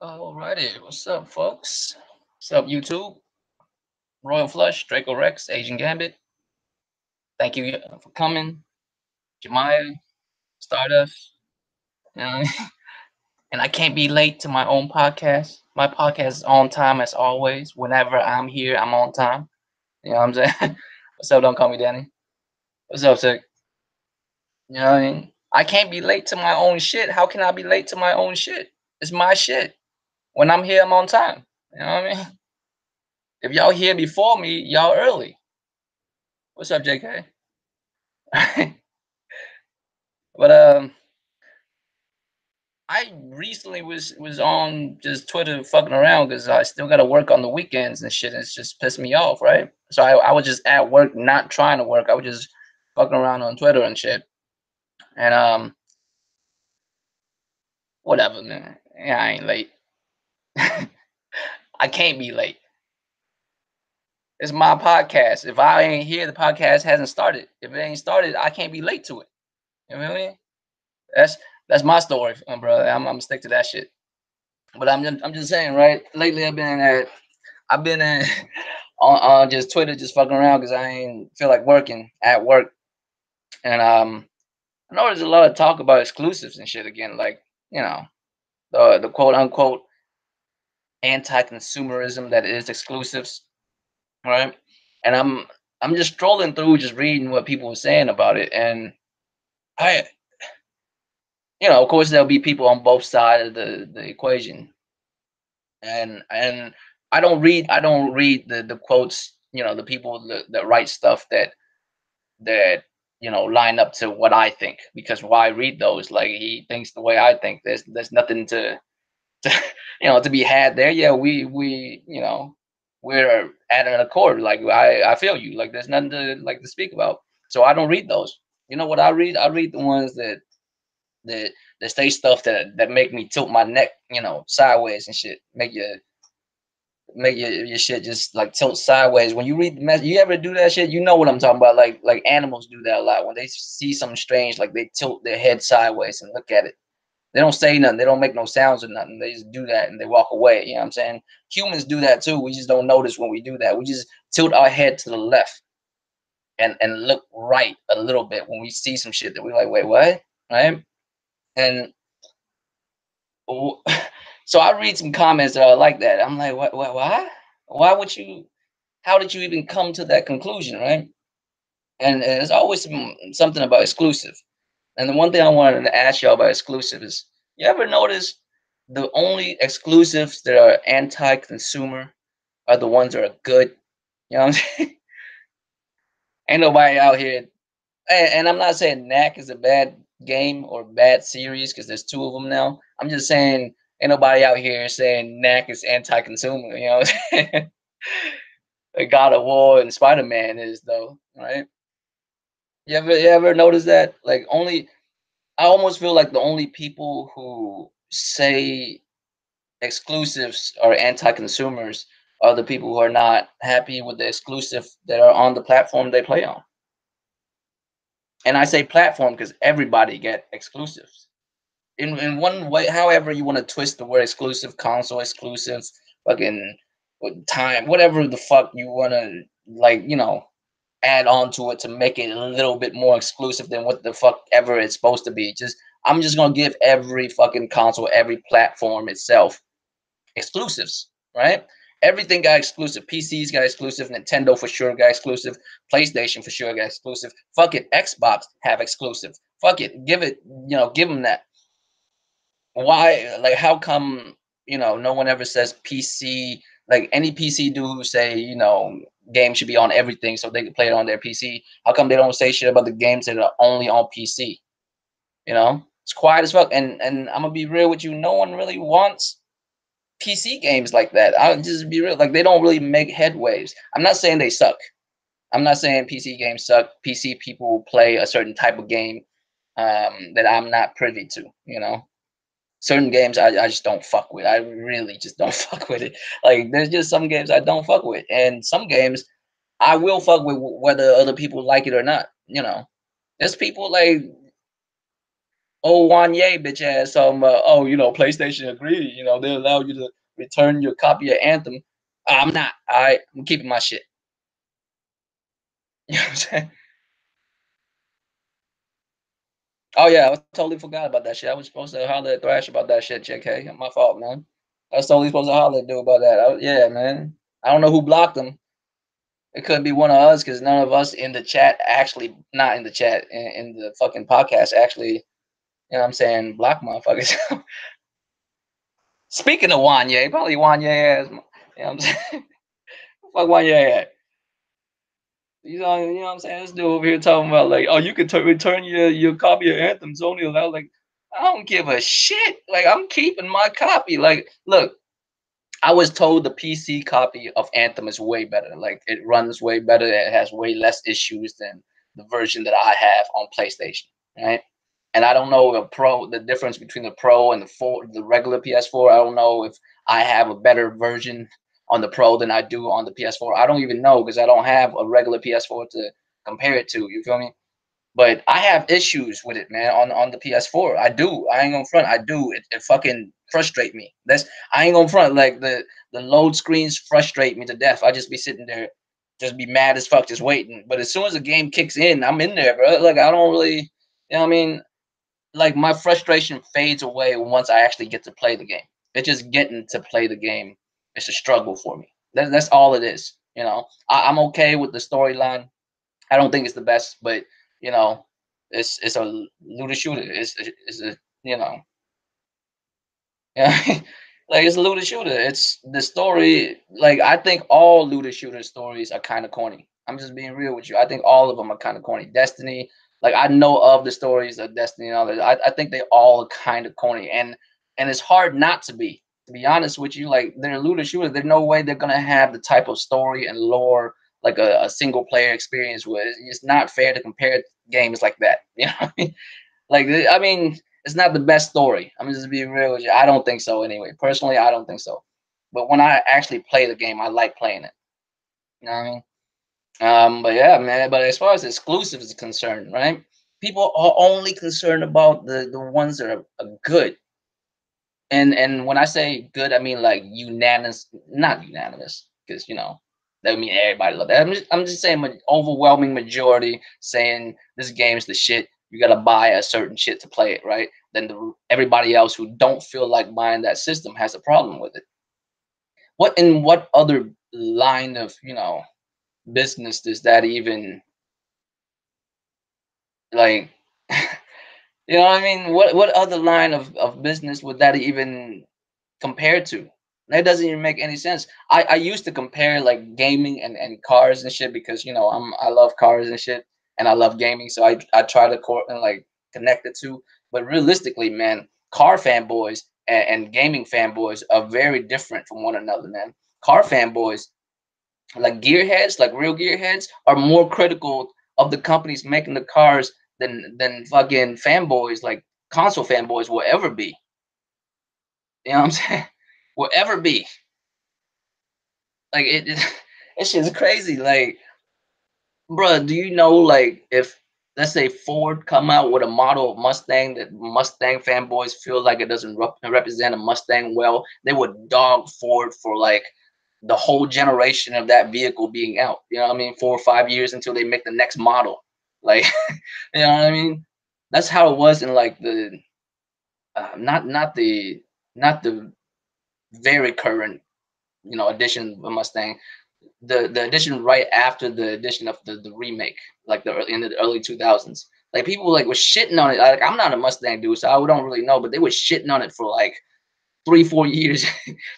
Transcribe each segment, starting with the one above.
Alrighty, what's up, folks? What's up, YouTube? Royal Flush, Draco Rex, Asian Gambit. Thank you for coming, Jemiah, Stardust. You know, and I can't be late to my own podcast. My podcast is on time as always. Whenever I'm here, I'm on time. You know what I'm saying? What's up? Don't call me Danny. What's up, Sick? You know what I mean? I can't be late to my own shit. How can I be late to my own shit? It's my shit. When I'm here, I'm on time. You know what I mean? If y'all here before me, y'all early. What's up, JK? But I recently was on just Twitter fucking around because I still got to work on the weekends and shit. And it's just pissed me off, right? So I was just at work, not trying to work. I was just fucking around on Twitter and shit. And whatever, man. Yeah, I ain't late. I can't be late. It's my podcast. If I ain't here, the podcast hasn't started. If it ain't started, I can't be late to it. You know what I mean? That's my story, brother. I'm gonna stick to that shit. But I'm just saying, right? Lately, I've been on just Twitter, just fucking around because I ain't feel like working at work, and I know there's a lot of talk about exclusives and shit again, like the quote unquote anti-consumerism that is exclusives, right? And I'm just strolling through, just reading what people were saying about it, and I, of course, there'll be people on both sides of the equation, and I don't read the quotes, the people that write stuff that line up to what I think, because why read those? Like, he thinks the way I think. There's nothing to to be had there. Yeah, we're at an accord. Like, I feel you. Like, there's nothing to speak about. So I don't read those. You know what I read? I read the ones that that say stuff that make me tilt my neck, sideways and shit. Make your shit just like tilt sideways when you read the message. You ever do that shit? You know what I'm talking about. Like animals do that a lot. When they see something strange, like they tilt their head sideways and look at it. They don't say nothing. They don't make no sounds or nothing. They just do that and they walk away. You know what I'm saying? Humans do that too. We just don't notice when we do that. We just tilt our head to the left and look right a little bit when we see some shit that we're like, wait, what? Right? And so I read some comments that are like that. I'm like, what, why? Why would you? How did you even come to that conclusion, right? And there's always something about exclusive. And the one thing I wanted to ask y'all about exclusive is, you ever notice the only exclusives that are anti-consumer are the ones that are good? You know what I'm saying? Ain't nobody out here, and I'm not saying Knack is a bad game or bad series because there's two of them now. I'm just saying ain't nobody out here saying Knack is anti-consumer. You know what I'm saying? Like God of War and Spider-Man is, though, right? You ever notice that? Like, only I almost feel like the only people who say exclusives are anti-consumers are the people who are not happy with the exclusive that are on the platform they play on. And I say platform because everybody get exclusives. In one way, however you want to twist the word exclusive, console exclusive, fucking time, whatever the fuck you want to, like, add on to it to make it a little bit more exclusive than what the fuck ever it's supposed to be. I'm just gonna give every fucking console, every platform itself exclusives, right? Everything got exclusive. PCs got exclusive. Nintendo for sure got exclusive. PlayStation for sure got exclusive. Fuck it, Xbox have exclusive. Fuck it, give them that. Why? Like, how come no one ever says PC? Like, any PC dude who say games should be on everything so they can play it on their PC. How come they don't say shit about the games that are only on PC? It's quiet as fuck. And I'm gonna be real with you. No one really wants PC games like that. I'll just be real. Like, they don't really make headwaves. I'm not saying they suck. I'm not saying PC games suck. PC people play a certain type of game that I'm not privy to. Certain games I just don't fuck with. I really just don't fuck with it. Like, there's just some games I don't fuck with, and some games I will fuck with whether other people like it or not. There's people like Oh, Wanye, bitch ass. Oh, PlayStation agreed. They allow you to return your copy of Anthem. I'm not. I'm keeping my shit. You know what I'm saying? Oh yeah, I totally forgot about that shit. I was supposed to holler at Thrash about that shit, JK. My fault, man. I was totally supposed to holler at dude about that. Yeah, man. I don't know who blocked him. It couldn't be one of us because none of us in the chat actually, not in the chat, in the fucking podcast actually, you know what I'm saying, block motherfuckers. Speaking of Wanye, probably Wanye ass. You know what I'm saying? Fuck Wanye at. You know what I'm saying? This dude over here talking about like, oh, you can return your copy of Anthem. Only allowed like, I don't give a shit. Like, I'm keeping my copy. Like, look, I was told the PC copy of Anthem is way better. Like, it runs way better. It has way less issues than the version that I have on PlayStation, right? And I don't know the difference between the Pro and the regular PS4. I don't know if I have a better version on the Pro than I do on the PS4. I don't even know because I don't have a regular PS4 to compare it to. You feel me? But I have issues with it, man. On the PS4, I do. I ain't gonna front. I do. It fucking frustrate me. I ain't gonna front. Like the load screens frustrate me to death. I just be sitting there, just be mad as fuck, just waiting. But as soon as the game kicks in, I'm in there, bro. Like I don't really, you know what I mean? Like my frustration fades away once I actually get to play the game. It's just getting to play the game. It's a struggle for me. That's all it is. I'm okay with the storyline. I don't think it's the best, but you know, it's a looter shooter. It's a you know, yeah, like it's a looter shooter. It's the story. Like I think all looter shooter stories are kind of corny. I'm just being real with you. I think all of them are kind of corny. Destiny, like I know of the stories of Destiny and others. I think they all are kind of corny, and it's hard not to be. To be honest with you, like they're looter shooters. There's no way they're gonna have the type of story and lore like a single player experience with. It's not fair to compare games like that. You know what I mean? Like I mean, it's not the best story. I'm just being real with you. I don't think so anyway. Personally, I don't think so. But when I actually play the game, I like playing it. You know what I mean? But yeah, man. But as far as exclusives is concerned, right? People are only concerned about the ones that are good. And when I say good, I mean like unanimous, not unanimous, because that would mean everybody love that. I'm just saying overwhelming majority saying this game's the shit. You gotta buy a certain shit to play it, right? Then everybody else who don't feel like buying that system has a problem with it. What other line of business does that even like? You know what I mean? What other line of business would that even compared to? That doesn't even make any sense. I used to compare like gaming and cars and shit because I love cars and shit and I love gaming, so I try to like connect the two. But realistically, man, car fanboys and gaming fanboys are very different from one another, man. Car fanboys, like gearheads, like real gearheads, are more critical of the companies making the cars than fucking fanboys like console fanboys will ever be. You know what I'm saying? Will ever be. Like it shit's crazy. Like, bruh, do you know like if let's say Ford come out with a model of Mustang that Mustang fanboys feel like it doesn't represent a Mustang well, they would dog Ford for like the whole generation of that vehicle being out. You know what I mean? 4 or 5 years until they make the next model. Like, you know what I mean? That's how it was in like the not the very current edition of Mustang, the edition right after the edition of the remake, like in the early 2000s. Like people like was shitting on it. Like I'm not a Mustang dude, so I don't really know, but they were shitting on it for like 3 4 years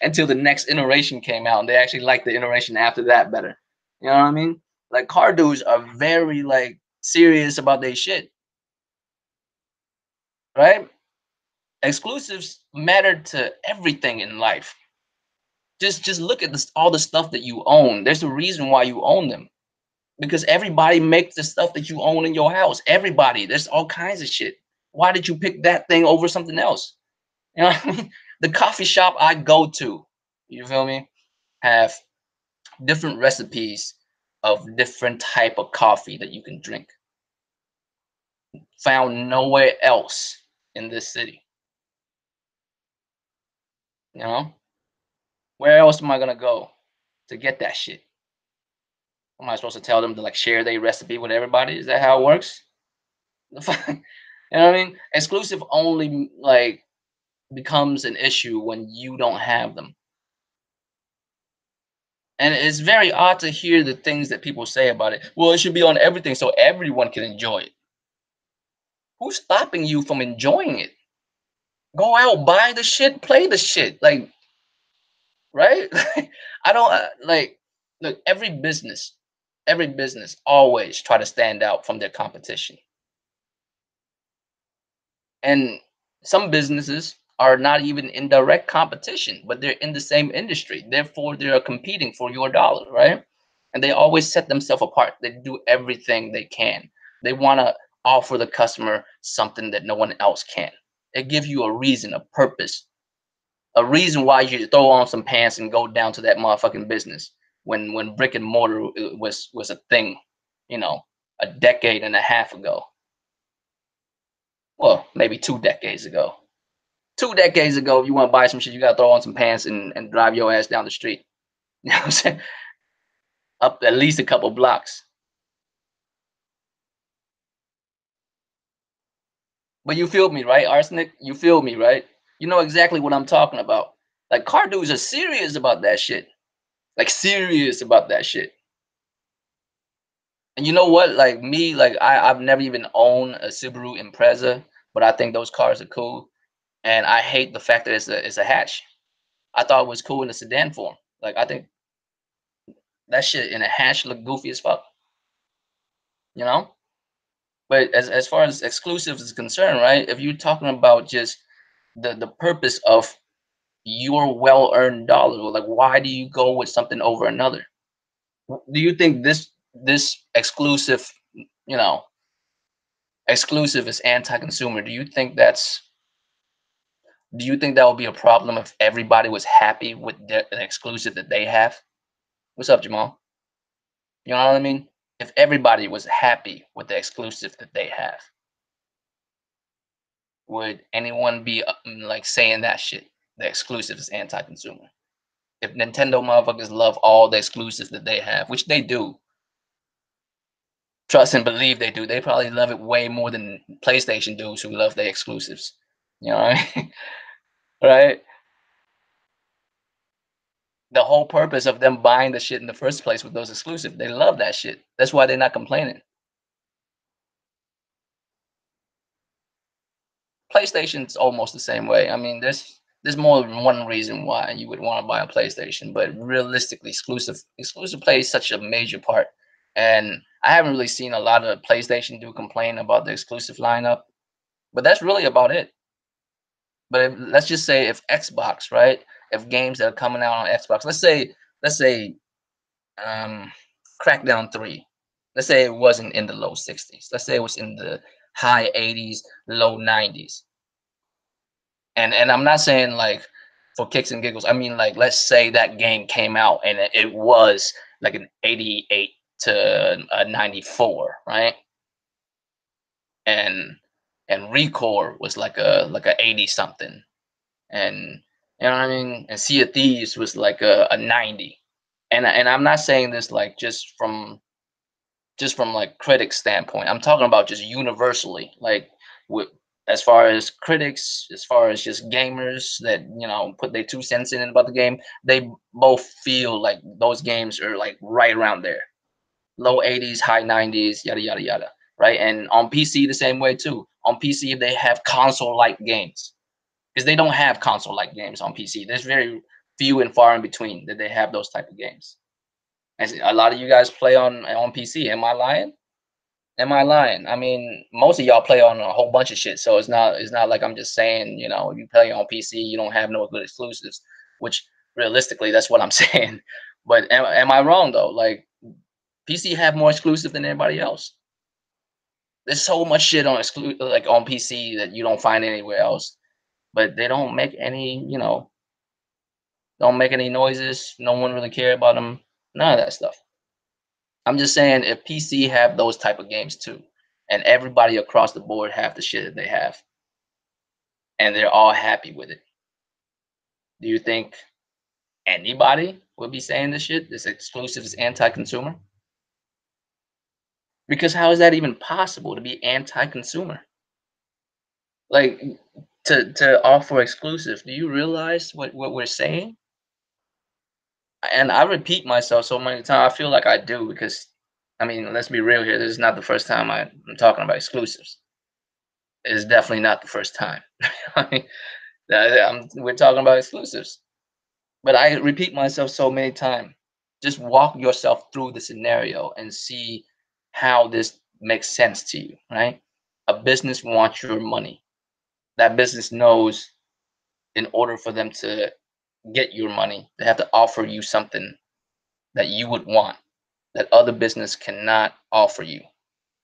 until the next iteration came out, and they actually liked the iteration after that better. You know what I mean? Like car dudes are very like serious about their shit, right? Exclusives matter to everything in life. Just look at all the stuff that you own. There's a reason why you own them because everybody makes the stuff that you own in your house. Everybody, there's all kinds of shit. Why did you pick that thing over something else? You know what I mean? The coffee shop I go to, you feel me, have different recipes of different type of coffee that you can drink. Found nowhere else. in this city. You know, where else am I gonna go to get that shit? Am I supposed to tell them to like share their recipe with everybody? Is that how it works? You know what I mean? Exclusive only like becomes an issue when you don't have them. And it's very odd to hear the things that people say about it. Well, it should be on everything so everyone can enjoy it. Who's stopping you from enjoying it? Go out, buy the shit, play the shit. Like, right? I don't like look, every business always try to stand out from their competition. And some businesses are not even in direct competition, but they're in the same industry. Therefore, they are competing for your dollar, right? And they always set themselves apart. They do everything they can. They want to offer the customer something that no one else can. They give you a reason, a purpose, a reason why you should throw on some pants and go down to that motherfucking business when brick and mortar was a thing, you know, a decade and a half ago. Well, maybe 2 decades ago. 2 decades ago, if you want to buy some shit, you gotta throw on some pants and drive your ass down the street. You know what I'm saying? Up at least a couple blocks. But you feel me, right, Arsenic? You feel me, right? You know exactly what I'm talking about. Like car dudes are serious about that shit. Like serious about that shit. And you know what? Like me, like I've never even owned a Subaru Impreza, but I think those cars are cool. And I hate the fact that it's a hatch. I thought it was cool in the sedan form. Like I think that shit in a hatch look goofy as fuck. You know? But as far as exclusives is concerned, right? If you're talking about just the purpose of your well earned dollar, like why do you go with something over another? Do you think this exclusive, you know, exclusive is anti-consumer? Do you think that would be a problem if everybody was happy with the exclusive that they have? What's up, Jamal? You know what I mean? If everybody was happy with the exclusive that they have, would anyone be like saying that shit? The exclusive is anti-consumer. If Nintendo motherfuckers love all the exclusives that they have, which they do, trust and believe they do, they probably love it way more than PlayStation dudes who love their exclusives. You know what I mean? Right? The whole purpose of them buying the shit in the first place with those exclusives, they love that shit. That's why they're not complaining. PlayStation's almost the same way. I mean, there's more than one reason why you would want to buy a PlayStation, but realistically, exclusive plays such a major part. And I haven't really seen a lot of PlayStation do complain about the exclusive lineup, but that's really about it. But let's just say if Xbox, right? If games that are coming out on Xbox, let's say um Crackdown 3. Let's say it wasn't in the low 60s. Let's say it was in the high 80s, low 90s. And I'm not saying like for kicks and giggles. I mean like let's say that game came out and it was like an 88 to a 94, right? And Recore was like a 80 something. And you know what I mean? And Sea of Thieves was like a 90. And I'm not saying this like just from like critics standpoint. I'm talking about just universally, like with as far as critics, as far as just gamers that put their 2 cents in about the game, they both feel like those games are like right around there, low 80s, high 90s, yada yada yada, right? And on PC the same way too. On PC they have console-like games because they don't have console-like games on PC. There's very few and far in between that they have those type of games. And a lot of you guys play on PC. Am I lying? Am I lying? I mean, most of y'all play on a whole bunch of shit, so it's not like I'm just saying, if you play on PC, you don't have no good exclusives, which realistically, that's what I'm saying. But am I wrong though? Like PC have more exclusive than everybody else. There's so much shit on like on PC that you don't find anywhere else. But they don't make any, don't make any noises. No one really care about them. None of that stuff. I'm just saying if PC have those type of games too, and everybody across the board have the shit that they have, and they're all happy with it. Do you think anybody would be saying this shit? This exclusive is anti-consumer? Because how is that even possible to be anti-consumer? Like to offer exclusive. Do you realize what we're saying? And I repeat myself so many times. I feel like I do because I mean, let's be real here. This is not the first time I'm talking about exclusives. It's definitely not the first time. I mean, we're talking about exclusives. But I repeat myself so many times. Just walk yourself through the scenario and see how this makes sense to you, right? A business wants your money. That business knows in order for them to get your money, they have to offer you something that you would want that other business cannot offer you,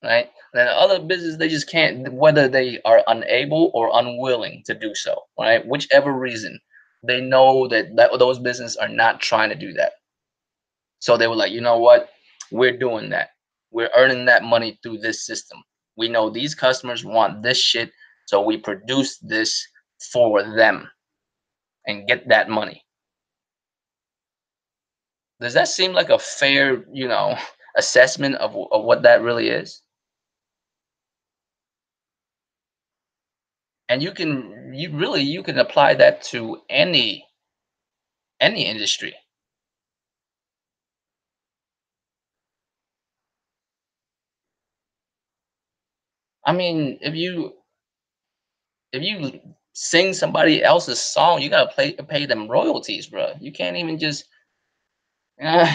right? Then other business they just can't, whether they are unable or unwilling to do so, right? Whichever reason, they know that those businesses are not trying to do that. So they were like, you know what? We're doing that. We're earning that money through this system. We know these customers want this shit, so we produce this for them and get that money. Does that seem like a fair, assessment of what that really is? And you can apply that to any industry. I mean, if you sing somebody else's song, you gotta pay them royalties, bro. You can't even just uh,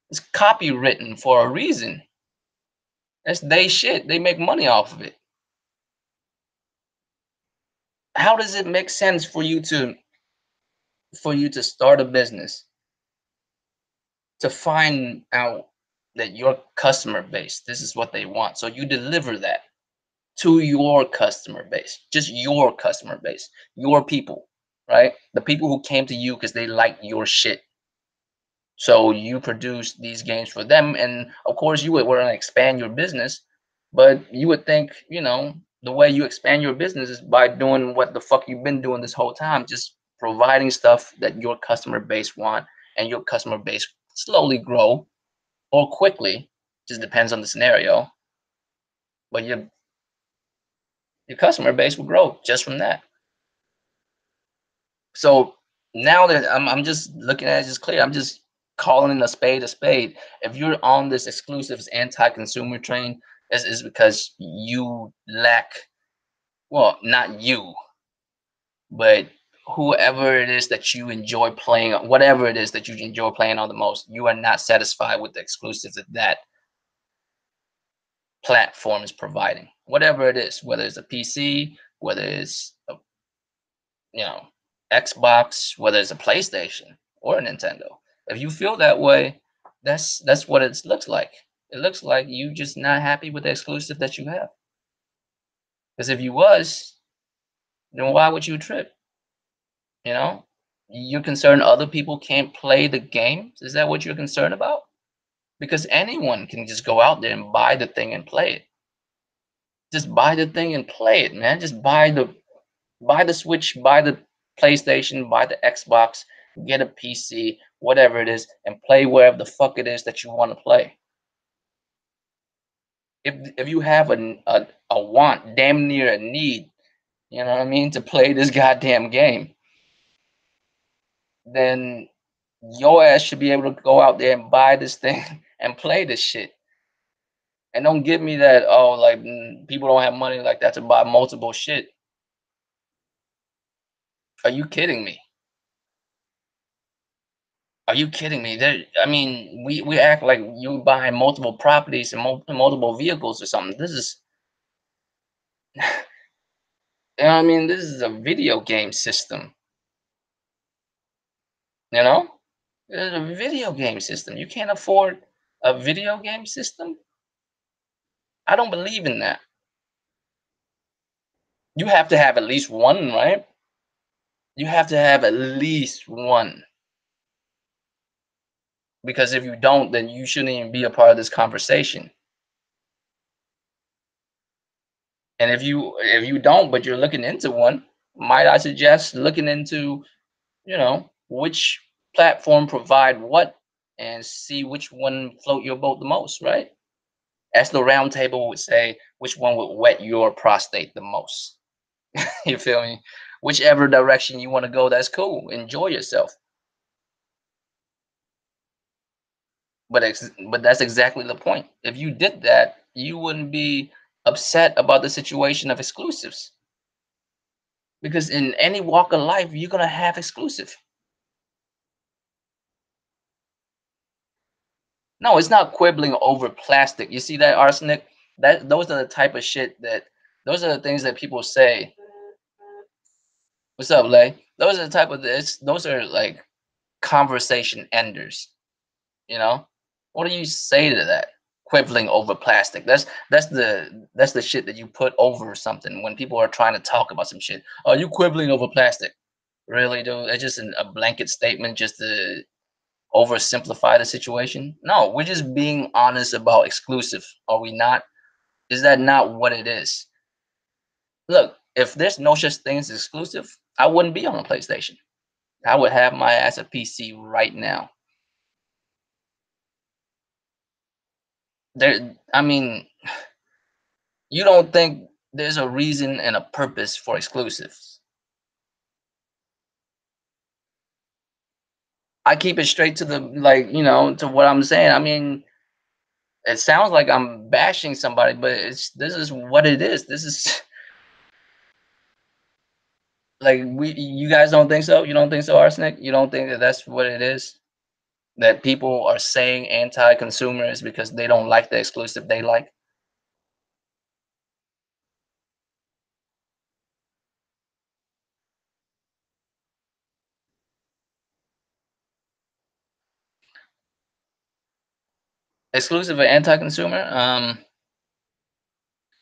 it's copywritten for a reason. That's they shit. They make money off of it. How does it make sense for you to start a business to find out that your customer base, this is what they want. So you deliver that to your customer base, just your customer base, your people, right? The people who came to you because they like your shit. So you produce these games for them, and of course you would want to expand your business, but you would think, the way you expand your business is by doing what the fuck you've been doing this whole time, just providing stuff that your customer base want, and your customer base slowly grow or quickly, just depends on the scenario. But your customer base will grow just from that. So now that I'm just looking at it just clear, I'm just calling a spade a spade. If you're on this exclusives anti-consumer train, is because you lack, well, not you, but whoever it is that you enjoy playing, whatever it is that you enjoy playing on the most, you are not satisfied with the exclusives that that platform is providing. Whatever it is, whether it's a PC, whether it's a you know, Xbox, whether it's a PlayStation or a Nintendo. If you feel that way, that's what it looks like. It looks like you just not happy with the exclusive that you have. Because if you was, then why would you trip? You know, you're concerned other people can't play the games. Is that what you're concerned about? Because anyone can just go out there and buy the thing and play it. Just buy the thing and play it, man. Just buy the Switch, buy the PlayStation, buy the Xbox, get a PC, whatever it is, and play wherever the fuck it is that you want to play. If you have a want, damn near a need, you know what I mean, to play this goddamn game, then your ass should be able to go out there and buy this thing and play this shit. And don't give me that, oh, like people don't have money like that to buy multiple shit. Are you kidding me? Are you kidding me? I mean, we act like you buying multiple properties and multiple vehicles or something. This is, I mean, this is a video game system. You know, it's a video game system. You can't afford a video game system. I don't believe in that. You have to have at least one, right? You have to have at least one, because if you don't, then you shouldn't even be a part of this conversation. And if you don't, but you're looking into one, might I suggest looking into, which platform provide what, and see which one float your boat the most, right? As the round table would say, which one would wet your prostate the most? You feel me? Whichever direction you want to go, that's cool. Enjoy yourself. But that's exactly the point. If you did that, you wouldn't be upset about the situation of exclusives, because in any walk of life, you're gonna have exclusive. No, it's not quibbling over plastic. You see that, arsenic? That those are the type of shit that those are the things that people say. What's up, Lay? Those are the type of this. Those are like conversation enders. You know, what do you say to that? Quibbling over plastic. That's the shit that you put over something when people are trying to talk about some shit. Are you quibbling over plastic? Really, dude? That's just a blanket statement just to oversimplify the situation. No, we're just being honest about exclusive. Are we not? Is that not what it is? Look, if there's no such thing as exclusive, I wouldn't be on a PlayStation. I would have my ass a PC right now. I mean, you don't think there's a reason and a purpose for exclusives? I keep it straight to the, like, to what I'm saying. I mean, it sounds like I'm bashing somebody, but this is what it is. This is like, you guys don't think so? You don't think so, Arsenic? You don't think that that's what it is? That people are saying anti-consumers because they don't like the exclusive they like? Exclusive or anti-consumer?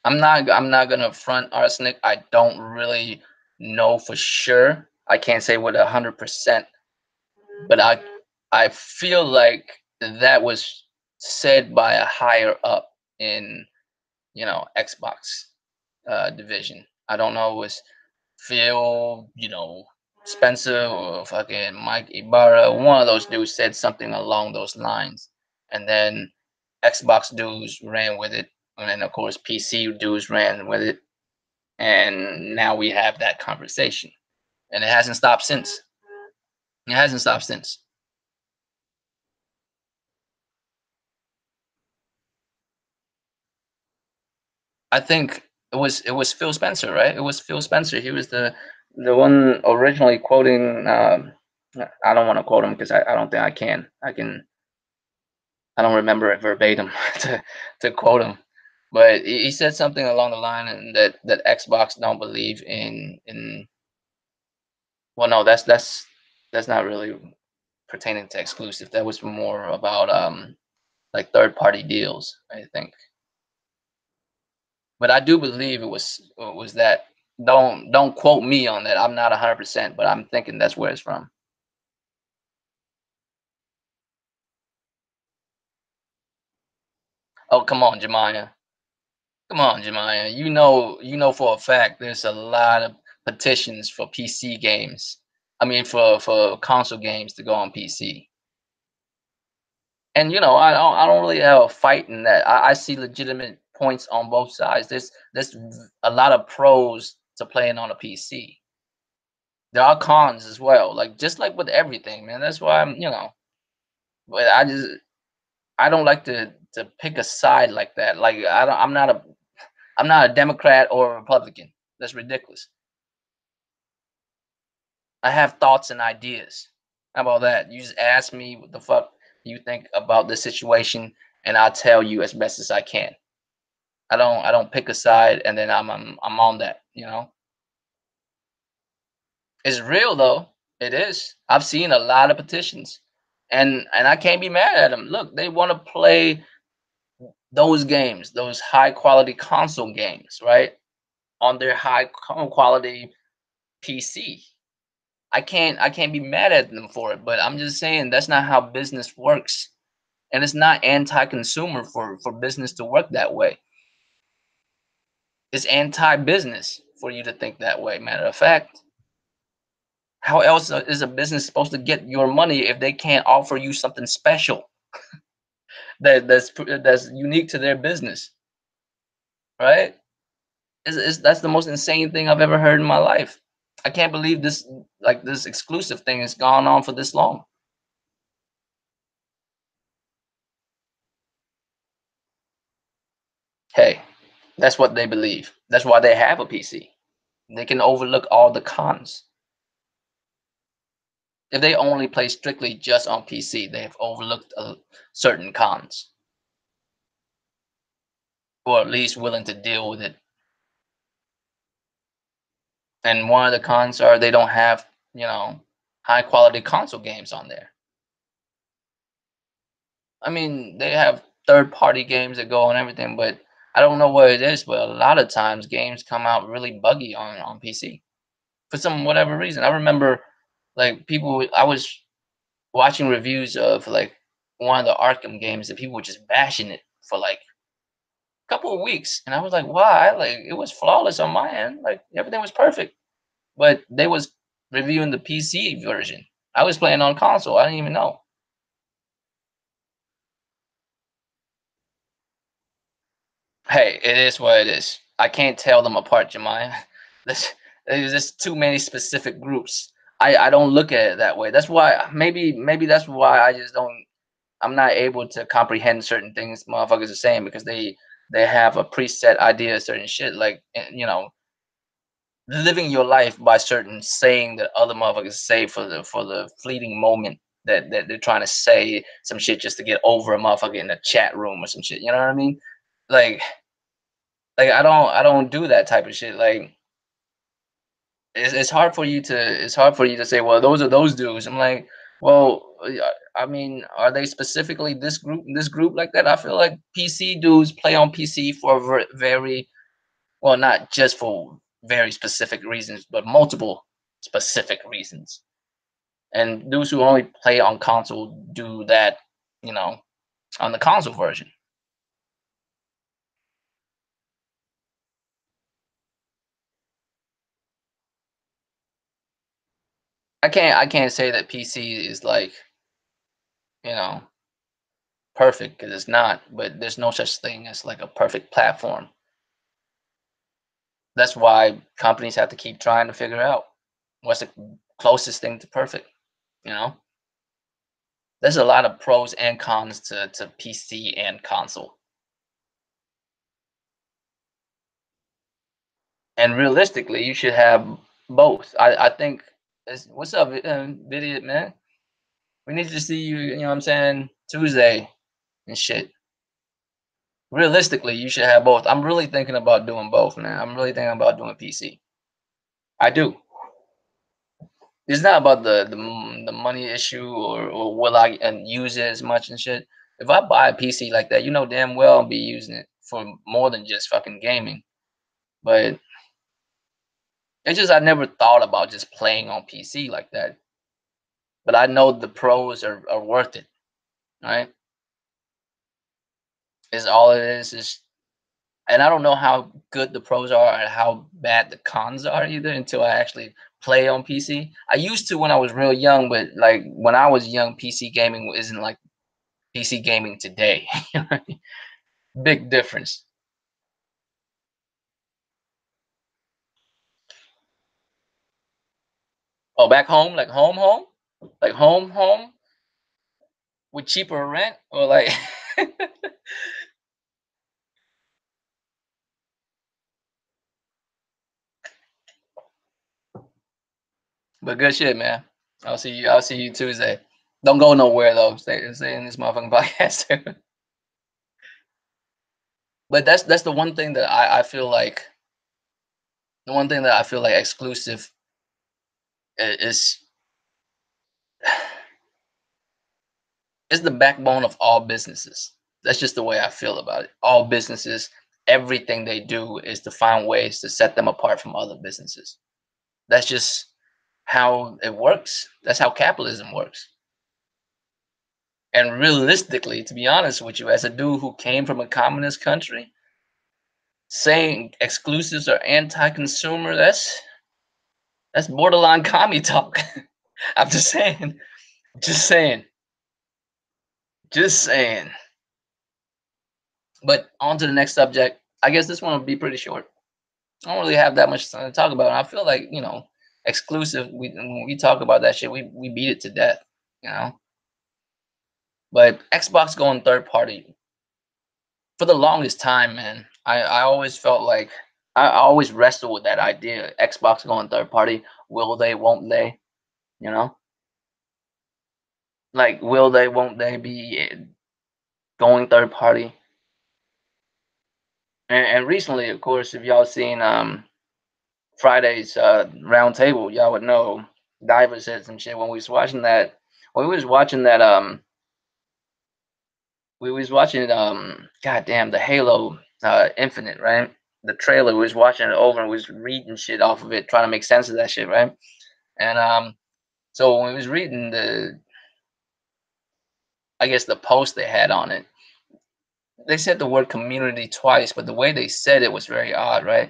I'm not gonna front, Arsenic. I don't really know for sure. I can't say with 100%, but I feel like that was said by a higher up in, Xbox division. I don't know, it was Phil, Spencer, or fucking Mike Ibarra. One of those dudes said something along those lines, and then Xbox dudes ran with it, and then of course PC dudes ran with it, and now we have that conversation, and it hasn't stopped since. It hasn't stopped since. I think it was Phil Spencer, right? It was Phil Spencer. He was the one originally quoting. I don't want to quote him because I don't think I can. I don't remember it verbatim to quote him, but he said something along the line, and that Xbox don't believe in. Well, no, that's not really pertaining to exclusive. That was more about like third party deals, I think. But I do believe it was that. Don't quote me on that. I'm not 100%, but I'm thinking that's where it's from. Oh, come on, Jemiah. Come on, Jemiah. You know for a fact there's a lot of petitions for PC games. I mean, for console games to go on PC. And I don't really have a fight in that. I see legitimate points on both sides. There's a lot of pros to playing on a PC. There are cons as well, like just like with everything, man. That's why but I don't like to pick a side like that. Like I'm not a Democrat or a Republican. That's ridiculous. I have thoughts and ideas. How about that? You just ask me what the fuck you think about the situation, and I'll tell you as best as I can. I don't pick a side, and then I'm on that. It's real though. It is. I've seen a lot of petitions, and I can't be mad at them. Look, they want to play those games, those high quality console games, right? On their quality PC. I can't be mad at them for it, but I'm just saying that's not how business works. And it's not anti-consumer for business to work that way. It's anti-business for you to think that way. Matter of fact, how else is a business supposed to get your money if they can't offer you something special that's unique to their business, right? That's the most insane thing I've ever heard in my life. I can't believe this, like, this exclusive thing has gone on for this long. Hey, that's what they believe. That's why they have a PC. They can overlook all the cons. If they only play strictly just on PC, they have overlooked certain cons, or at least willing to deal with it. And one of the cons are they don't have, you know, high quality console games on there. I mean, they have third party games that go on everything, but I don't know what it is, but a lot of times games come out really buggy on PC for some whatever reason. I remember, like, people, I was watching reviews of, like, one of the Arkham games that people were just bashing it for like a couple of weeks, and I was like, why? Like, it was flawless on my end, like everything was perfect, but they was reviewing the PC version. I was playing on console. I didn't even know. Hey, it is what it is. I can't tell them apart, Jemiah. There's just too many specific groups. I don't look at it that way. That's why maybe that's why I just don't. I'm not able to comprehend certain things motherfuckers are saying because they have a preset idea of certain shit. Like, you know, living your life by certain saying that other motherfuckers say for the fleeting moment that they're trying to say some shit just to get over a motherfucker in a chat room or some shit. You know what I mean? Like, I don't do that type of shit. Like, it's hard for you to say, well, those are those dudes. I'm like, well, I mean, are they specifically this group like that? I feel like PC dudes play on PC for very, well, not just for very specific reasons, but multiple specific reasons. And those who only play on console do that, you know, on the console version. I can't say that PC is like, you know, perfect because it's not, but there's no such thing as like a perfect platform. That's why companies have to keep trying to figure out what's the closest thing to perfect, you know? There's a lot of pros and cons to PC and console. And realistically, you should have both. I think what's up, Vidiot, man? We need to see you, you know what I'm saying, Tuesday and shit. Realistically, you should have both. I'm really thinking about doing both, man. I'm really thinking about doing PC. I do. It's not about the money issue or will I and use it as much and shit. If I buy a PC like that, you know damn well I'll be using it for more than just fucking gaming. But it's just I never thought about just playing on PC like that. But I know the pros are worth it, right? Is all it is, and I don't know how good the pros are and how bad the cons are either until I actually play on PC. I used to when I was real young, but like when I was young, PC gaming isn't like PC gaming today. Big difference. Oh, back home, like home, like home with cheaper rent, or like, but good shit, man. I'll see you Tuesday. Don't go nowhere though. Stay in this motherfucking podcast. But that's the one thing that I feel like the one thing that I feel like exclusive is is the backbone of all businesses. That's just the way I feel about it. All businesses, everything they do is to find ways to set them apart from other businesses. That's just how it works. That's how capitalism works. And realistically, to be honest with you, as a dude who came from a communist country, saying exclusives are anti-consumer, that's borderline commie talk. I'm just saying, just saying, just saying. But on to the next subject. I guess this one will be pretty short. I don't really have that much to talk about. I feel like, exclusive. When we talk about that shit, we beat it to death. You know. But Xbox going third party for the longest time, man. I always felt like I always wrestle with that idea. Xbox going third party. Will they? Won't they? You know. Like, will they? Won't they be going third party? And recently, of course, if y'all seen Friday's round table, y'all would know Diver said some shit when we was watching that. When we was watching that we was watching goddamn the Halo Infinite, right? The trailer, we was watching it over and we was reading shit off of it, trying to make sense of that shit, right? And so when we was reading the I guess the post they had on it, they said the word community twice, but the way they said it was very odd, right?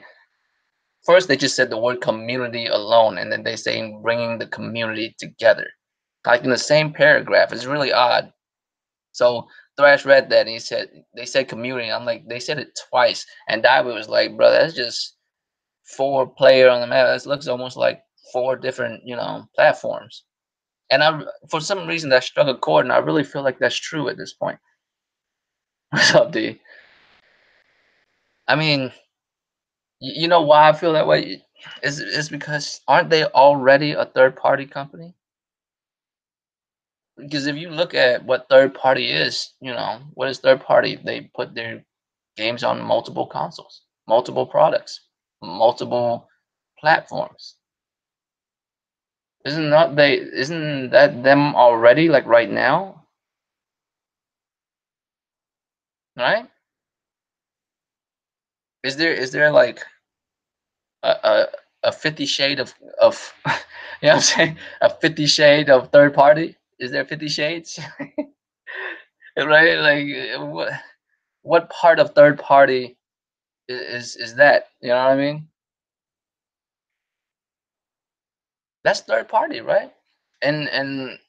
First, they just said the word community alone, and then they saying bringing the community together, like in the same paragraph. It's really odd. So Thrash read that and he said they said community. I'm like, they said it twice, and Diver was like, bro, that's just four player on the map. That looks almost like four different, platforms. And I, for some reason, that struck a chord, and I really feel like that's true at this point. What's up, D? I mean, you know why I feel that way? Is because aren't they already a third party company? Because if you look at what third party is, what is third party? They put their games on multiple consoles, multiple products, multiple platforms. Isn't that them already, like, right now, right? Is there like a a, a 50 shade of you know what I'm saying? A 50 shade of third party? Is there 50 shades? Right? Like, what part of third party is that? You know what I mean? That's third party, right? And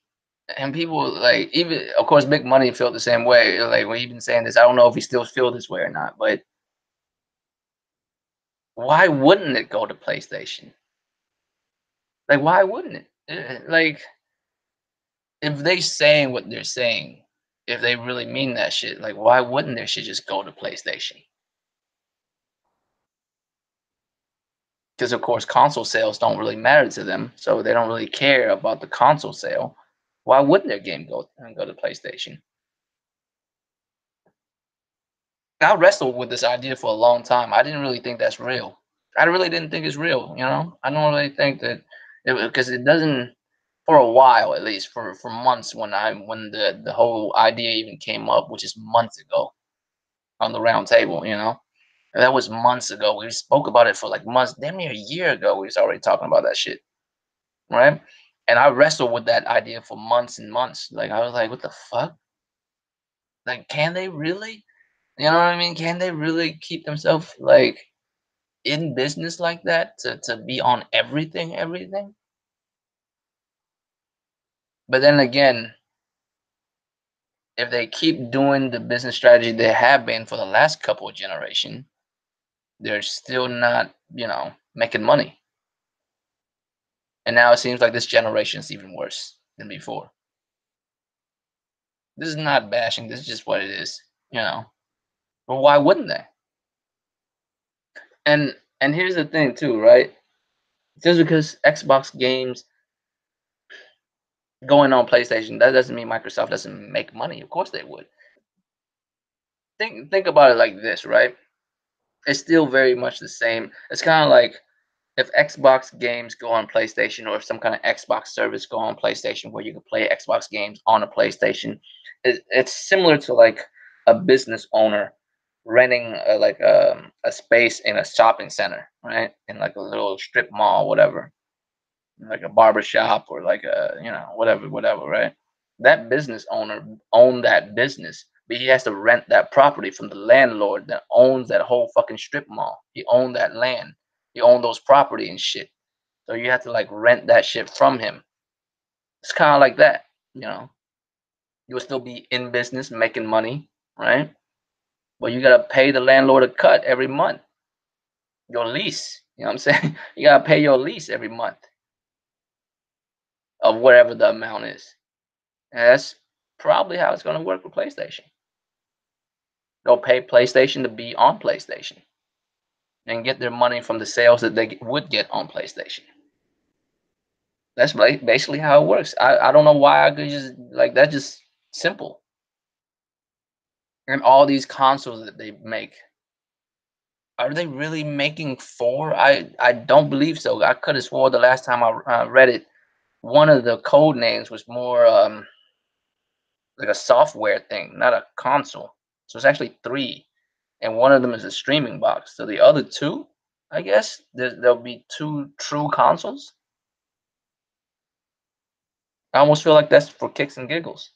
people, like, even of course Big Money felt the same way. Like, when he been saying this, I don't know if he still feel this way or not, but why wouldn't it go to PlayStation? Like, why wouldn't it? Like, if they saying what they're saying, if they really mean that shit, like, why wouldn't their shit just go to PlayStation? Because of course console sales don't really matter to them, so they don't really care about the console sale. Why wouldn't their game go to PlayStation? I wrestled with this idea for a long time. I didn't really think that's real. I really didn't think it's real. I don't really think that because it doesn't, for a while at least, for months, when the whole idea even came up, which is months ago on the round table. That was months ago. We spoke about it for like months, damn near a year ago. We was already talking about that shit, right? And I wrestled with that idea for months and months. Like, I was like, what the fuck? Like, can they really? You know what I mean? Can they really keep themselves, like, in business like that, to be on everything? But then again, if they keep doing the business strategy they have been for the last couple of generation, they're still not, making money. And now it seems like this generation is even worse than before. This is not bashing. This is just what it is. But why wouldn't they? And here's the thing too, right? Just because Xbox games going on PlayStation, that doesn't mean Microsoft doesn't make money. Of course they would. Think about it like this, right? It's still very much the same. It's kind of like if Xbox games go on PlayStation, or if some kind of Xbox service go on PlayStation where you can play Xbox games on a PlayStation. It's similar to like a business owner renting a space in a shopping center, right? In like a little strip mall, whatever, like a barber shop, or like a, whatever, right? That business owner owned that business but he has to rent that property from the landlord that owns that whole fucking strip mall. He owned that land. He owned those property and shit. So you have to like rent that shit from him. It's kind of like that, you know. You'll still be in business making money, right? But you gotta pay the landlord a cut every month. Your lease. You know what I'm saying? You gotta pay your lease every month of whatever the amount is. And that's probably how it's gonna work with PlayStation. They'll pay PlayStation to be on PlayStation and get their money from the sales that they would get on PlayStation. That's basically how it works. I don't know why I could just like that's just simple. And all these consoles that they make, are they really making four? I don't believe so. I could have swore the last time I read it, one of the code names was more like a software thing, not a console. So it's actually three, and one of them is a streaming box. So the other two, I guess there'll be two true consoles. I almost feel like that's for kicks and giggles.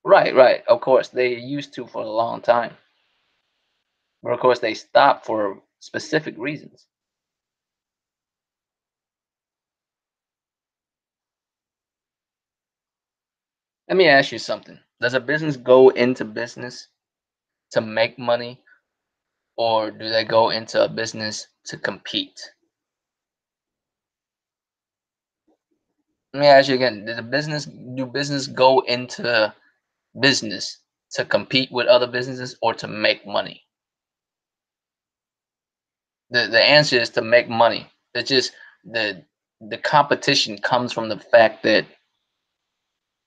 Right, right. Of course, they used to for a long time, but of course they stopped for specific reasons. Let me ask you something: does a business go into business to make money, or do they go into a business to compete? Let me ask you again: do business go into business to compete with other businesses or to make money? The answer is to make money. It's just the the competition comes from the fact that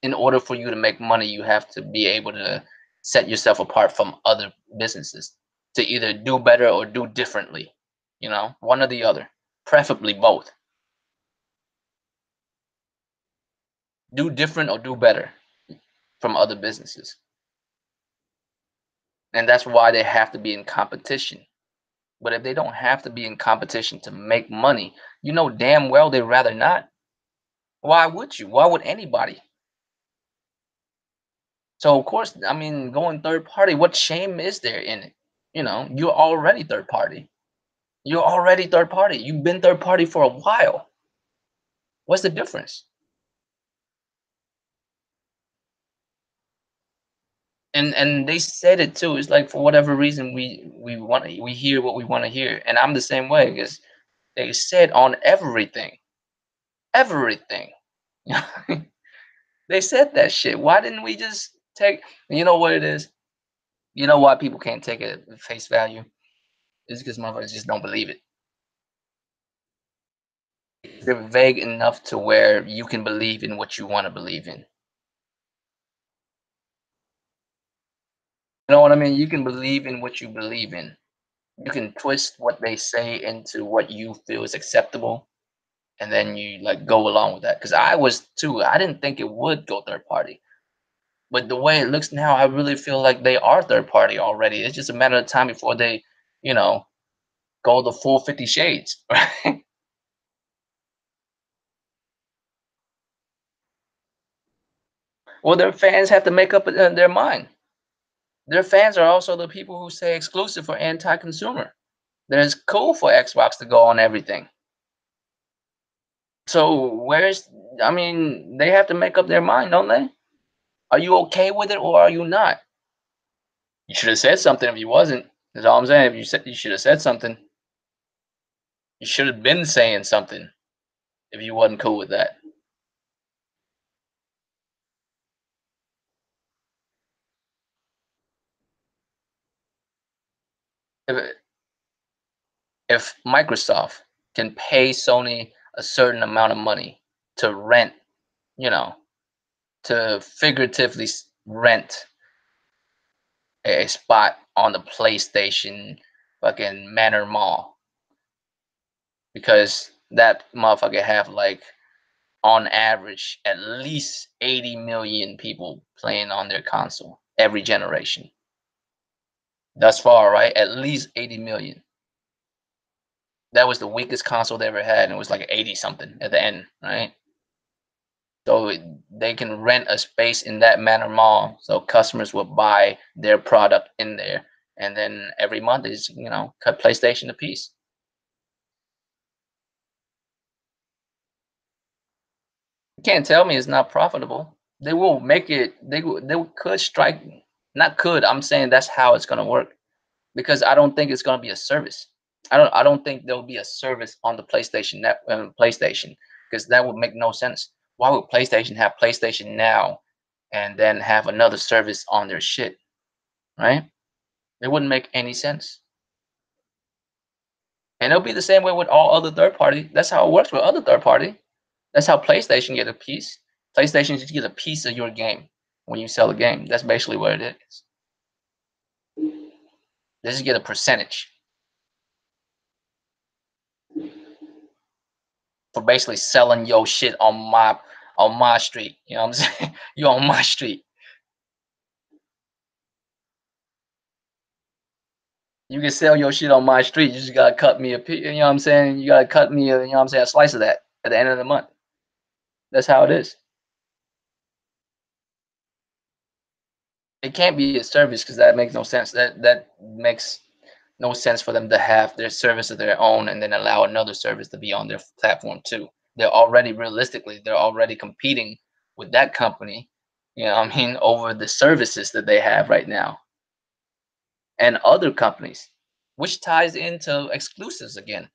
in order for you to make money, you have to be able to set yourself apart from other businesses to either do better or do differently. You know, one or the other, preferably both. Do different or do better from other businesses. And that's why they have to be in competition. But if they don't have to be in competition to make money, you know damn well they'd rather not. Why would you? Why would anybody? So of course, I mean, going third party, what shame is there in it? You know, you're already third party. You're already third party. You've been third party for a while. What's the difference? And they said it too. It's like for whatever reason we hear what we want to hear, and I'm the same way because they said on everything, everything. They said that shit. Why didn't we just take? You know what it is? You know why people can't take it at face value? It's because motherfuckers just don't believe it. They're vague enough to where you can believe in what you want to believe in. You know what I mean? You can believe in what you believe in. You can twist what they say into what you feel is acceptable, and then you like go along with that. Because I was too. I didn't think it would go third party, but the way it looks now, I really feel like they are third party already. It's just a matter of time before they, you know, go the full 50 shades. Right? Well, their fans have to make up their mind. Their fans are also the people who say exclusive or anti-consumer. That it's cool for Xbox to go on everything. So where's I mean, they have to make up their mind, don't they? Are you okay with it or are you not? You should have said something if you wasn't. That's all I'm saying. If you said you should have said something. You should have been saying something if you wasn't cool with that. If if Microsoft can pay Sony a certain amount of money to rent, you know, to figuratively rent a spot on the PlayStation fucking Manor Mall because that motherfucker have like on average at least 80 million people playing on their console every generation. thus far, right? At least 80 million. That was the weakest console they ever had, and it was like 80 something at the end, right? So they can rent a space in that Manor Mall, so customers will buy their product in there, and then every month is cut PlayStation a piece. You can't tell me it's not profitable. They will make it. Could strike. Not could. I'm saying that's how it's gonna work because I don't think it's gonna be a service. I don't think there'll be a service on the PlayStation because that would make no sense. Why would PlayStation have PlayStation Now and then have another service on their shit, right? It wouldn't make any sense. And it'll be the same way with all other third party. That's how it works with other third party. That's how PlayStation get a piece. PlayStation just get a piece of your game when you sell a game. That's basically what it is. They just get a percentage for basically selling your shit on my street. You know what I'm saying? You on my street. You can sell your shit on my street. You just gotta cut me a piece. You know what I'm saying? You gotta cut me a, a slice of that at the end of the month. That's how it is. It can't be a service because that makes no sense. That makes no sense for them to have their service of their own and then allow another service to be on their platform too. They're already competing with that company, what I mean, over the services that they have right now and other companies, which ties into exclusives again.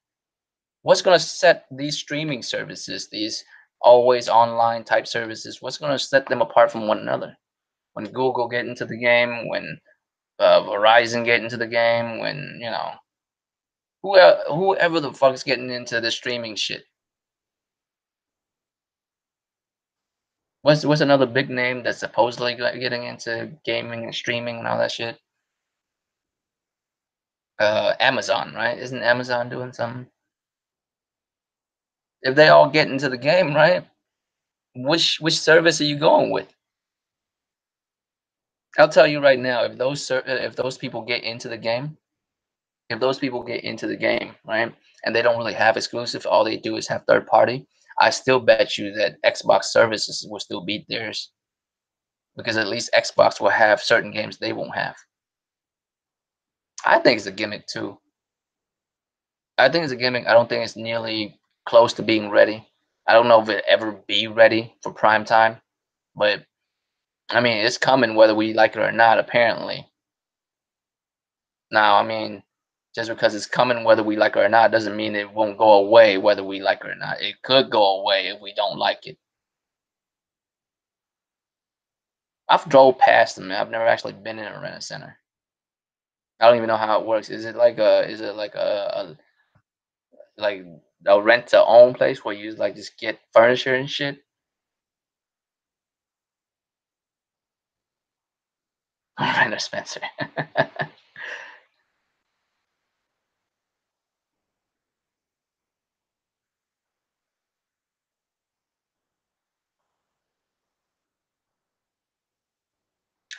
What's going to set these streaming services, these always online type services, what's going to set them apart from one another? When Google get into the game, when Verizon get into the game, when whoever the fuck's getting into the streaming shit. What's another big name that's supposedly getting into gaming and streaming and all that shit? Amazon, right? Isn't Amazon doing something? If they all get into the game, right? Which service are you going with? I'll tell you right now, if those people get into the game, if those people get into the game, right, and they don't really have exclusive, all they do is have third party, I still bet you that Xbox services will still beat theirs because at least Xbox will have certain games they won't have. I think it's a gimmick too. I think it's a gimmick. I don't think it's nearly close to being ready. I don't know if it ever be ready for prime time, but I mean it's coming whether we like it or not. Apparently, now I mean just because it's coming whether we like it or not doesn't mean it won't go away whether we like it or not. It could go away if we don't like it. I've drove past them. I've never actually been in a rent center. I don't even know how it works. Is it like a rent to own place where you like just get furniture and shit? Rent a Spencer.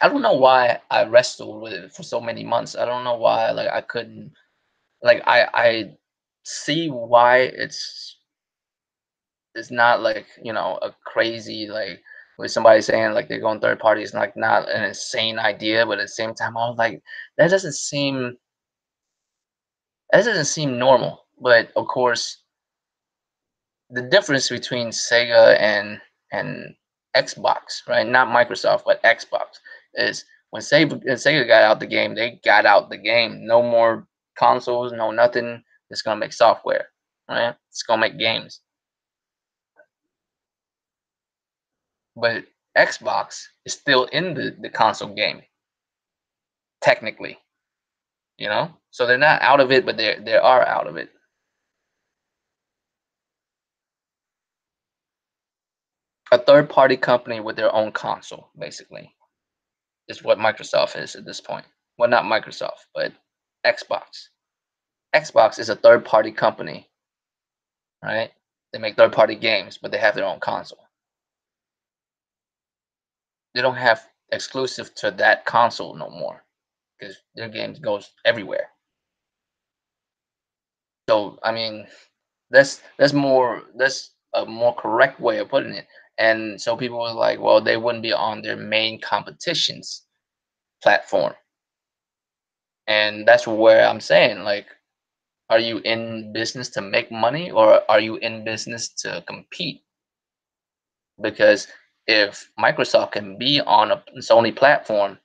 I don't know why I wrestled with it for so many months. I don't know why like I couldn't like I see why it's not like, a crazy like with somebody saying like they're going third party is like not an insane idea, but at the same time I was like that doesn't seem normal. But of course, the difference between Sega and Xbox, right? Not Microsoft, but Xbox, is when Sega got out the game, they got out the game. No more consoles, no nothing. It's gonna make software, right? It's gonna make games. But Xbox is still in the console game, technically, So they're not out of it, but they are out of it. A third party company with their own console, basically, is what Microsoft is at this point. Well, not Microsoft, but Xbox. Xbox is a third party company, right? They make third party games, but they have their own console. They don't have exclusive to that console no more. because their games goes everywhere. So I mean, that's a more correct way of putting it. And so people were like, well, they wouldn't be on their main competition's platform. And that's where I'm saying, like, are you in business to make money or are you in business to compete? Because if Microsoft can be on a Sony platform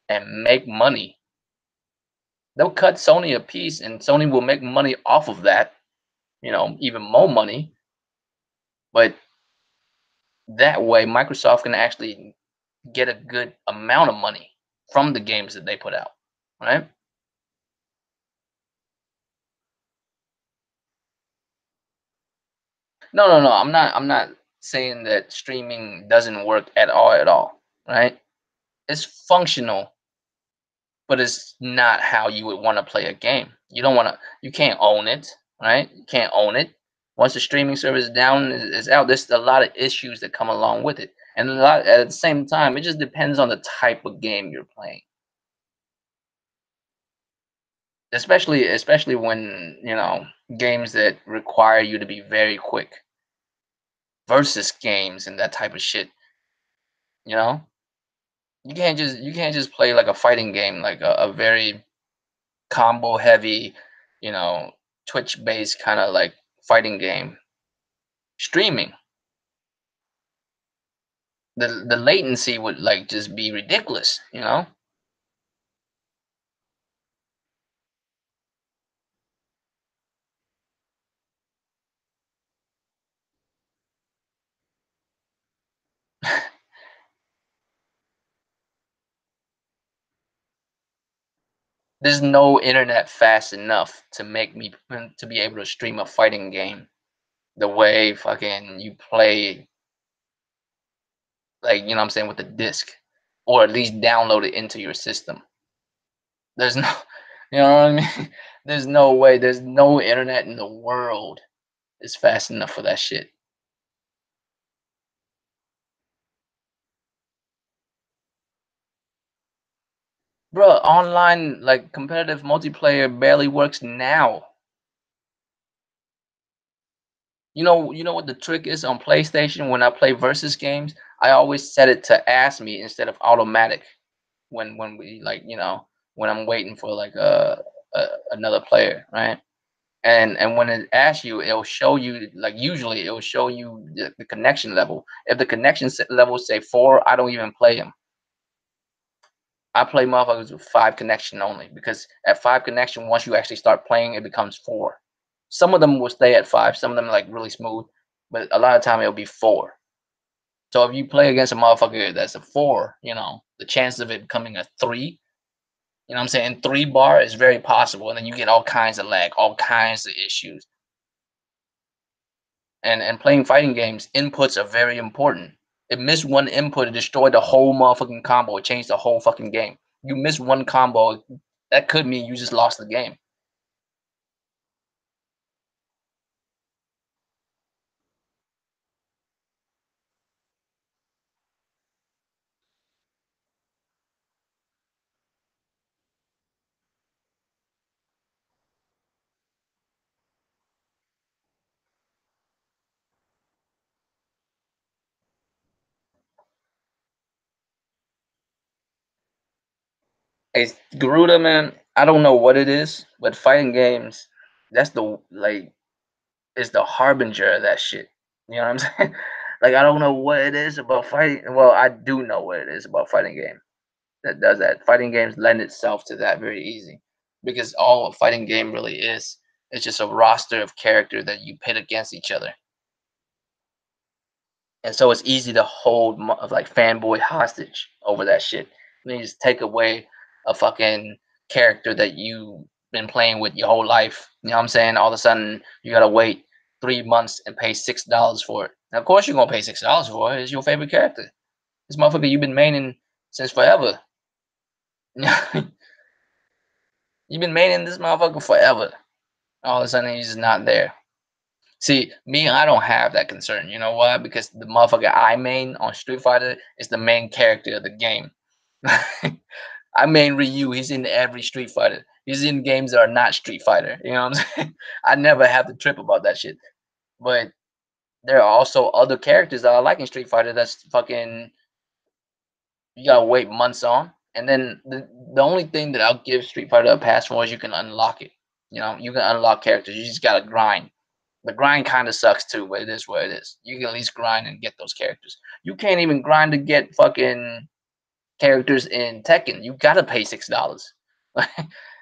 and make money, they'll cut Sony a piece and Sony will make money off of that, even more money. But that way, Microsoft can actually get a good amount of money from the games that they put out, right? No, no, no. I'm not saying that streaming doesn't work at all, right? It's functional, but it's not how you would want to play a game. You can't own it, right? You can't own it. Once the streaming service is out, there's a lot of issues that come along with it. And at the same time, it just depends on the type of game you're playing. Especially when, games that require you to be very quick versus games and that type of shit, you know? You can't just play like a fighting game, like a very combo heavy, you know, Twitch based kind of like fighting game. Streaming, the latency would like just be ridiculous. There's no internet fast enough to make me to be able to stream a fighting game the way fucking you play, like, what I'm saying, with the disc, or at least download it into your system. There's no you know what I mean? There's no way, there's no internet in the world is fast enough for that shit. Bro, online like competitive multiplayer barely works now. You know what the trick is on PlayStation when I play versus games? I always set it to ask me instead of automatic when we like, when I'm waiting for like another player, right? And when it asks you, it'll show you, like, usually it'll show you the connection level. If the connection level say 4, I don't even play them. I play motherfuckers with 5 connection only, because at 5 connection, once you actually start playing, it becomes 4. Some of them will stay at 5, some of them like really smooth, but a lot of time it'll be 4. So if you play against a motherfucker that's a 4, the chance of it becoming a 3, what I'm saying, 3 bar is very possible, and then you get all kinds of lag, all kinds of issues. And playing fighting games, inputs are very important. It missed one input, it destroyed the whole motherfucking combo. It changed the whole fucking game. You miss one combo, that could mean you just lost the game. Hey, Garuda, man, I don't know what it is, but fighting games, that's the like is the harbinger of that shit. You know what I'm saying? Like, I don't know what it is about fighting. Well, I do know what it is about fighting game that does that. Fighting games lend itself to that very easy, because all a fighting game really is just a roster of character that you pit against each other. And so it's easy to hold like fanboy hostage over that shit. And you just take away a fucking character that you've been playing with your whole life. You know what I'm saying? All of a sudden you gotta wait 3 months and pay $6 for it. Now, of course you're gonna pay $6 for it. It's your favorite character. This motherfucker you've been maining since forever. You've been maining this motherfucker forever. All of a sudden he's just not there. See, me, I don't have that concern. You know why? Because the motherfucker I main on Street Fighter is the main character of the game. I mean Ryu, he's in every Street Fighter. He's in games that are not Street Fighter. You know what I'm saying? I never have to trip about that shit. But there are also other characters that I like in Street Fighter that's fucking you gotta wait months on. And then the only thing that I'll give Street Fighter a pass for is you can unlock it. You know, you can unlock characters. You just gotta grind. The grind kind of sucks too, but it is what it is. You can at least grind and get those characters. You can't even grind to get fucking characters in Tekken. You gotta pay $6.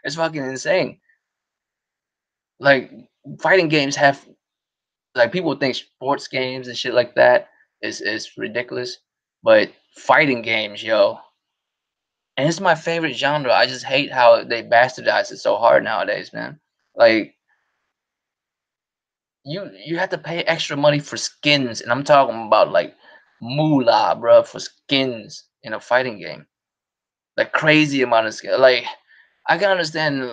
It's fucking insane. Like fighting games have like people think sports games and shit like that is ridiculous, but fighting games, yo, and it's my favorite genre. I just hate how they bastardize it so hard nowadays, man. Like you have to pay extra money for skins, and I'm talking about like moolah, bro, for skins in a fighting game. Like crazy amount of skin. Like I can understand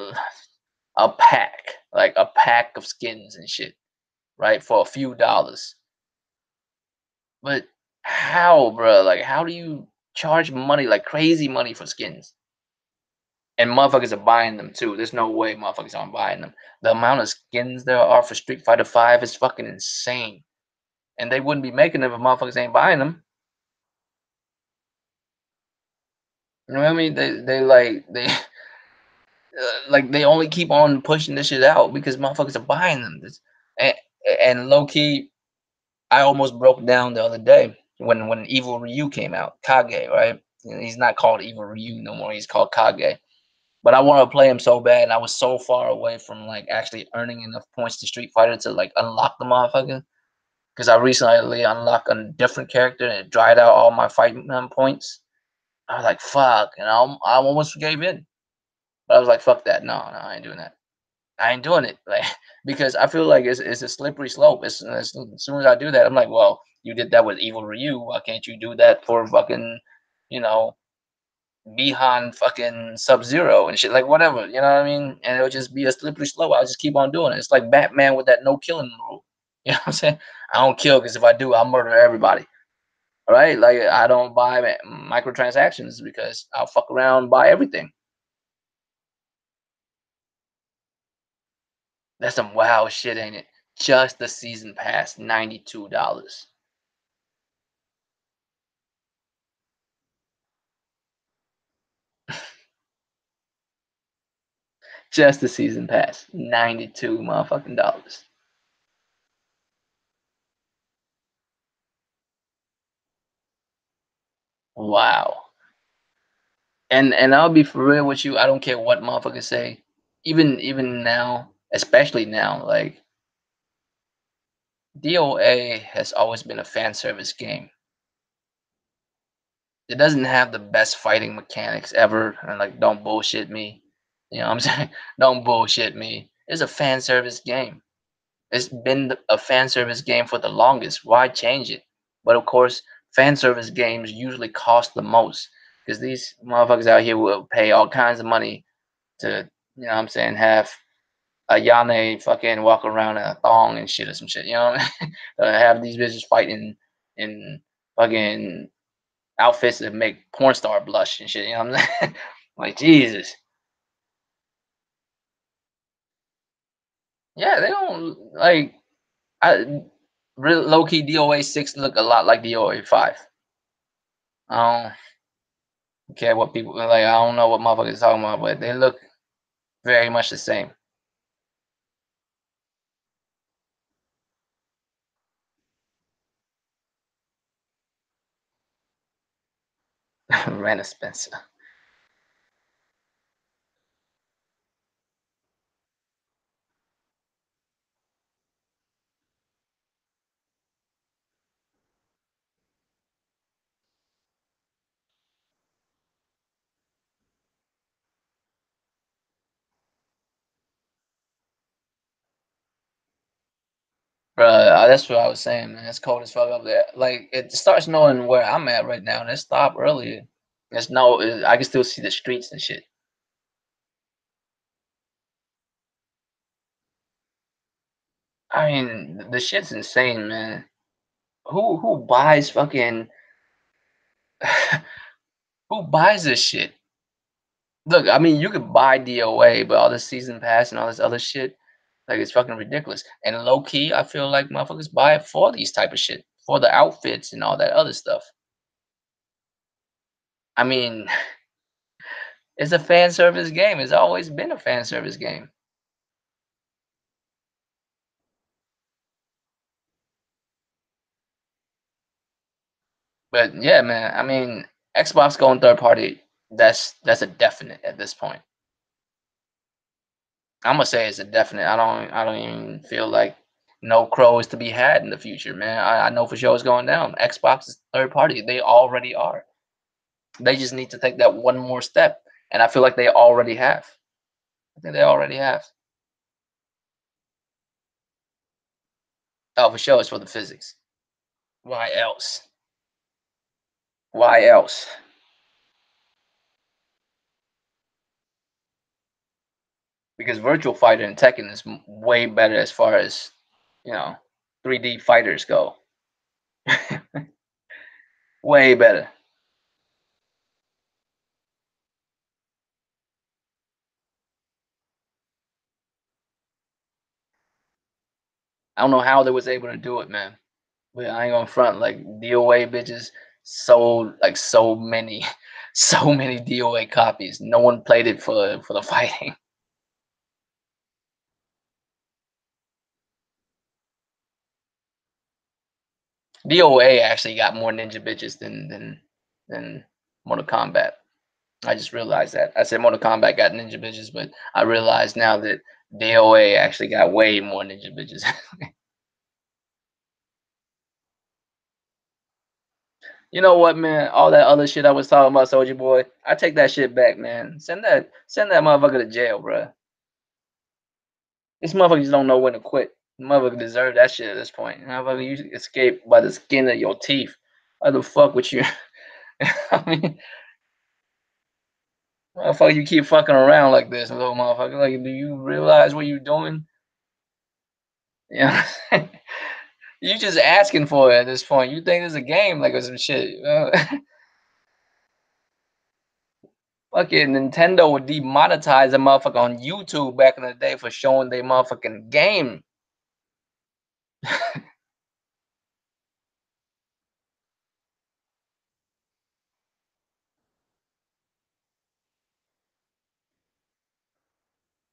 a pack, like a pack of skins and shit, right, for a few dollars. But how, bro? Like how do you charge money like crazy money for skins? And motherfuckers are buying them too. There's no way motherfuckers aren't buying them. The amount of skins there are for Street Fighter 5 is fucking insane. And they wouldn't be making them if motherfuckers ain't buying them. You know what I mean? They like they like they only keep on pushing this shit out because motherfuckers are buying them. And, and low key, I almost broke down the other day when Evil Ryu came out, Kage, right? He's not called Evil Ryu no more. He's called Kage. But I want to play him so bad, and I was so far away from like actually earning enough points to Street Fighter to like unlock the motherfucker. Because I recently unlocked a different character and it dried out all my fighting points. I was like, fuck, and I almost gave in. But I was like, fuck that, no, I ain't doing that. I ain't doing it, like because I feel like it's a slippery slope. As soon as I do that, I'm like, well, you did that with Evil Ryu. Why can't you do that for fucking, you know, Bihan fucking Sub Zero and shit, like whatever, you know what I mean? And it'll just be a slippery slope. I'll just keep on doing it. It's like Batman with that no killing rule. You know what I'm saying? I don't kill because if I do, I'll murder everybody. All right? Like I don't buy microtransactions because I'll fuck around and buy everything. That's some wild shit, ain't it? Just the season pass, $92. Just the season pass, 92 motherfucking dollars. Wow. And I'll be for real with you. I don't care what motherfuckers say. Even now, especially now, like DOA has always been a fan service game. It doesn't have the best fighting mechanics ever. And like, don't bullshit me. You know what I'm saying? Don't bullshit me. It's a fan service game. It's been a fan service game for the longest. Why change it? But of course, fan service games usually cost the most because these motherfuckers out here will pay all kinds of money to, you know what I'm saying, have a Yane fucking walk around in a thong and shit or some shit, you know what I mean? Have these bitches fighting in fucking outfits that make porn star blush and shit, you know what I'm saying? Like, Jesus. Yeah, they don't, like, I, real low key DOA 6 look a lot like DOA 5. I don't care what people, like, I don't know what motherfuckers talking about, but they look very much the same. Rena Spencer. Bruh, that's what I was saying, man. It's cold as fuck up there. Like it starts knowing where I'm at right now, and it stopped earlier. It's no, I can still see the streets and shit. I mean, the shit's insane, man. Who buys fucking who buys this shit? Look, I mean, you could buy DOA, but all this season pass and all this other shit, like it's fucking ridiculous. And low key, I feel like motherfuckers buy it for these type of shit, for the outfits and all that other stuff. I mean, it's a fan service game. It's always been a fan service game. But yeah, man, I mean, Xbox going third party, that's a definite at this point. I'm gonna say it's a definite. I don't even feel like no crow is to be had in the future, man. I know for sure it's going down. Xbox is third party. They already are. They just need to take that one more step, and I feel like they already have. I think they already have. Oh, for sure, it's for the physics. Why else? Why else? Because Virtual Fighter and Tekken is way better as far as you know 3D fighters go. Way better. I don't know how they was able to do it, man. But I ain't gonna front like DOA bitches sold like so many, so many DOA copies. No one played it for the fighting. DOA actually got more ninja bitches than Mortal Kombat. I just realized that. I said Mortal Kombat got ninja bitches, but I realized now that DOA actually got way more ninja bitches. You know what, man? All that other shit I was talking about, Soldier Boy, I take that shit back, man. Send that motherfucker to jail, bro. This motherfucker just don't know when to quit. Motherfucker deserve that shit at this point. Motherfucker, you escape by the skin of your teeth. Why the fuck would you? I mean, motherfucker, you keep fucking around like this, little motherfucker. Like, do you realize what you're doing? Yeah. You just asking for it at this point. You think it's a game, like or some shit. Fucking Nintendo would demonetize a motherfucker on YouTube back in the day for showing their motherfucking game.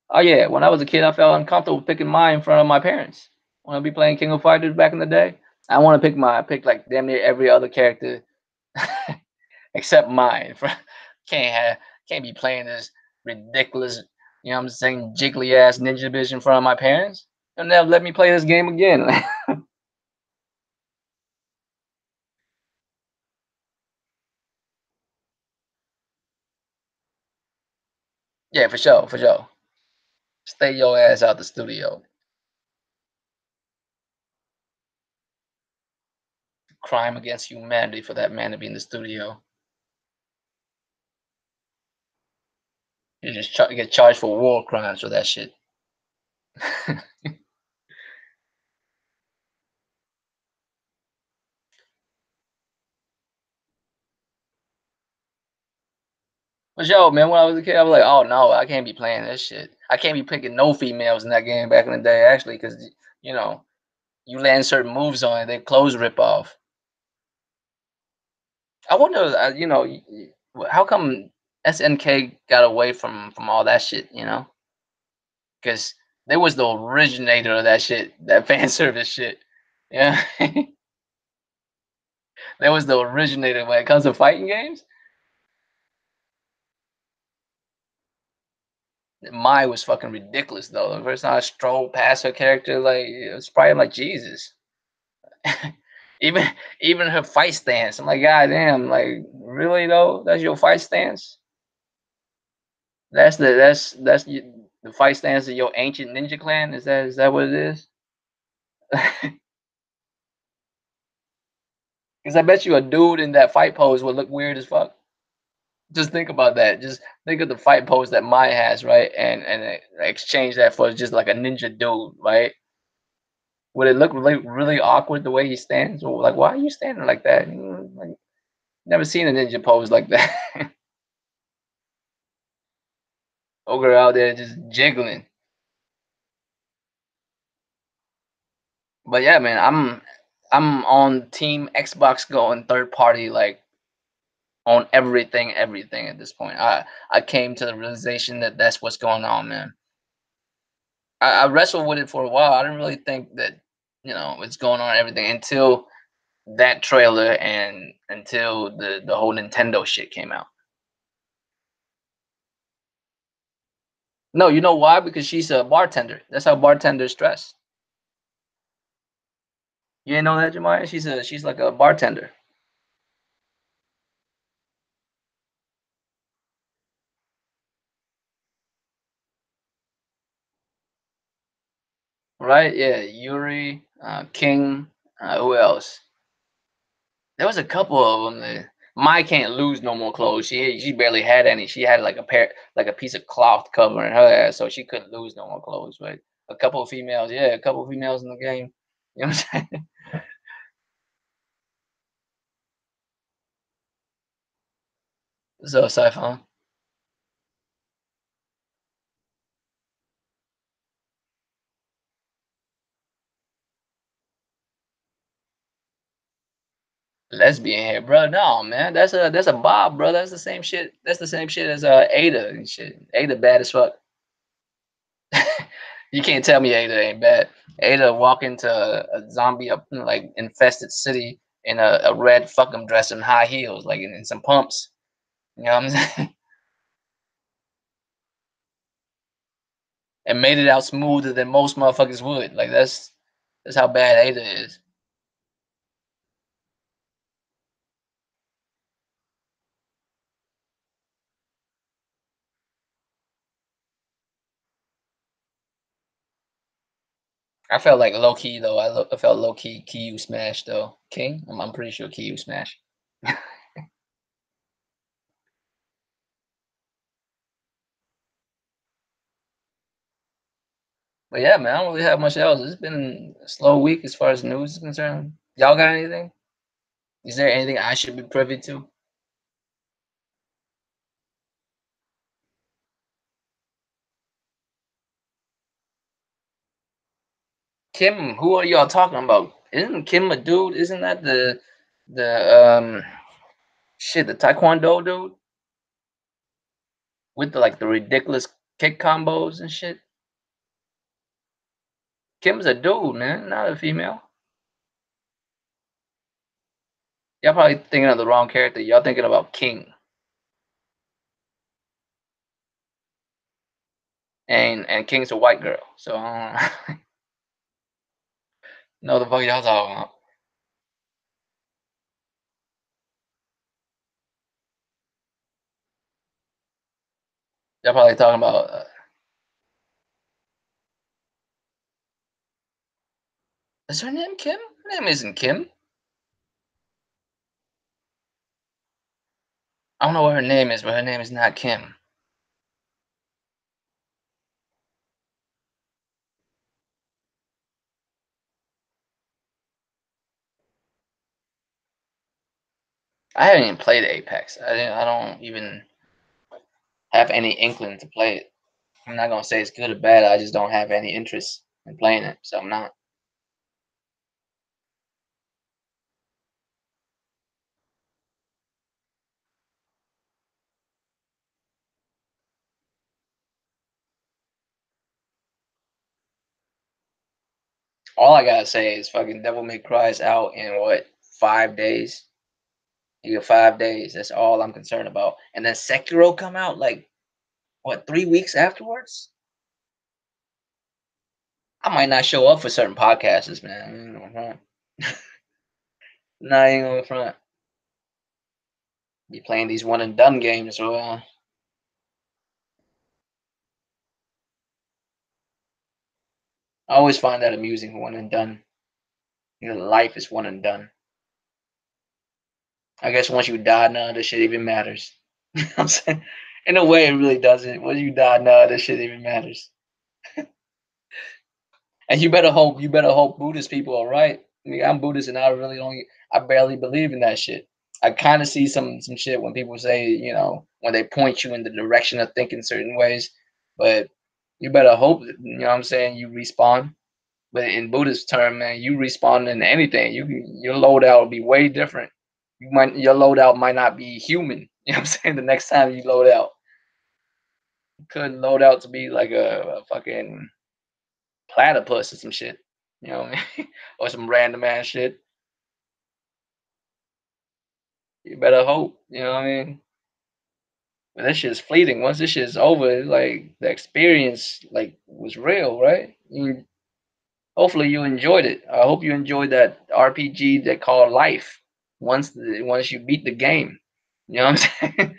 Oh yeah, when I was a kid, I felt uncomfortable picking mine in front of my parents. When I be playing King of Fighters back in the day, I want to pick like damn near every other character except mine. Can't be playing this ridiculous, you know what I'm saying, jiggly ass ninja bitch in front of my parents. They'll never let me play this game again. Yeah, for sure, for sure. Stay your ass out the studio. Crime against humanity for that man to be in the studio. You just get charged for war crimes for that shit. But yo, man, when I was a kid, I was like, oh no, I can't be playing this shit. I can't be picking no females in that game back in the day, actually, because you know you land certain moves on it, they clothes rip off. I wonder, how come SNK got away from all that shit, Because they was the originator of that shit, that fan service shit. Yeah, they was the originator when it comes to fighting games. Mai was fucking ridiculous though. The first time I strolled past her character, like it was probably like Jesus. even even her fight stance, I'm like, God damn, like really though? That's your fight stance? The fight stance of your ancient ninja clan. Is that what it is? Because I bet you a dude in that fight pose would look weird as fuck. Just think about that. Just think of the fight pose that Mai has, right? And exchange that for just like a ninja dude, right? Would it look really awkward the way he stands? Or like, why are you standing like that? Like, never seen a ninja pose like that. Ogre out there just jiggling. But yeah, man, I'm on Team Xbox going third party like on everything at this point. I came to the realization that that's what's going on, man. I wrestled with it for a while. I didn't really think that it's going on everything until that trailer and until the whole Nintendo shit came out. No, you know why? Because she's a bartender. That's how bartenders dress. You didn't know that, Jemiah? She's like a bartender, right? Yeah, Yuri, King. Who else? There was a couple of them. Mai can't lose no more clothes. She barely had any. She had like a pair, like a piece of cloth covering her ass, so she couldn't lose no more clothes. But a couple of females, yeah, a couple of females in the game. You know what I'm saying? So, Sci-Fi, lesbian here, bro. No, man, that's a Bob, bro. That's the same shit. That's the same shit as Ada and shit. Ada bad as fuck. You can't tell me Ada ain't bad. Ada walk into a zombie like infested city in a red fucking dress and high heels, like in some pumps. You know what I'm saying? And made it out smoother than most motherfuckers would. Like that's how bad Ada is. I felt like low key though. I felt low key Kyu smash though. King, I'm pretty sure Kyu smash. But yeah, man, I don't really have much else. It's been a slow week as far as news is concerned. Y'all got anything? Is there anything I should be privy to? Kim, who are y'all talking about? Isn't Kim a dude? Isn't that the shit, the Taekwondo dude with the ridiculous kick combos and shit? Kim's a dude, man, not a female. Y'all probably thinking of the wrong character. Y'all thinking about King, and King's a white girl. So know the fuck y'all talking about. Y'all probably talking about. Is her name Kim? Her name isn't Kim. I don't know what her name is, but her name is not Kim. I haven't even played Apex. I don't even have any inkling to play it. I'm not gonna say it's good or bad. I just don't have any interest in playing it, so I'm not. All I gotta say is fucking Devil May Cry is out in what 5 days. You get 5 days. That's all I'm concerned about. And then Sekiro come out like what 3 weeks afterwards. I might not show up for certain podcasts, man. I ain't gonna front. Not even gonna front. Be playing these one and done games, so I always find that amusing. One and done. Life is one and done. I guess once you die, none of this shit even matters. You know what I'm saying? In a way, it really doesn't. Once you die, none of this shit even matters. And you better hope Buddhist people are right. I mean, I'm Buddhist and I barely believe in that shit. I kind of see some shit when people say, when they point you in the direction of thinking certain ways. But you better hope that, you know what I'm saying, you respawn. But in Buddhist term, man, you respawn in anything. Your loadout will be way different. Your loadout might not be human. You know what I'm saying? The next time you load out, you could load out to be like a fucking platypus or some shit. You know what I mean? Or some random ass shit. You better hope. You know what I mean? But that shit's fleeting. Once this shit's over, it's like the experience like was real, right? Hopefully you enjoyed it. I hope you enjoyed that RPG that called Life. Once you beat the game, you know what I'm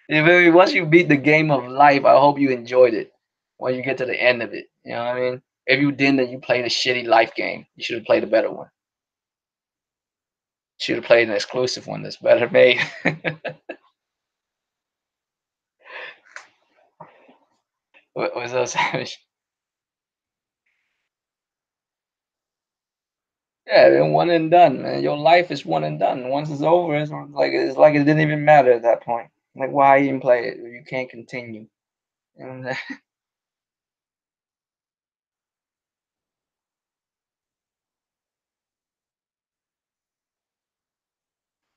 saying? Once you beat the game of life, I hope you enjoyed it. When you get to the end of it, you know what I mean? If you didn't, then you played a shitty life game. You should have played a better one. Should have played an exclusive one that's better made. What was that savage? Yeah, then one and done, man. Your life is one and done. Once it's over, it's like it didn't even matter at that point. Like why even play it? You can't continue. You know what I'm saying?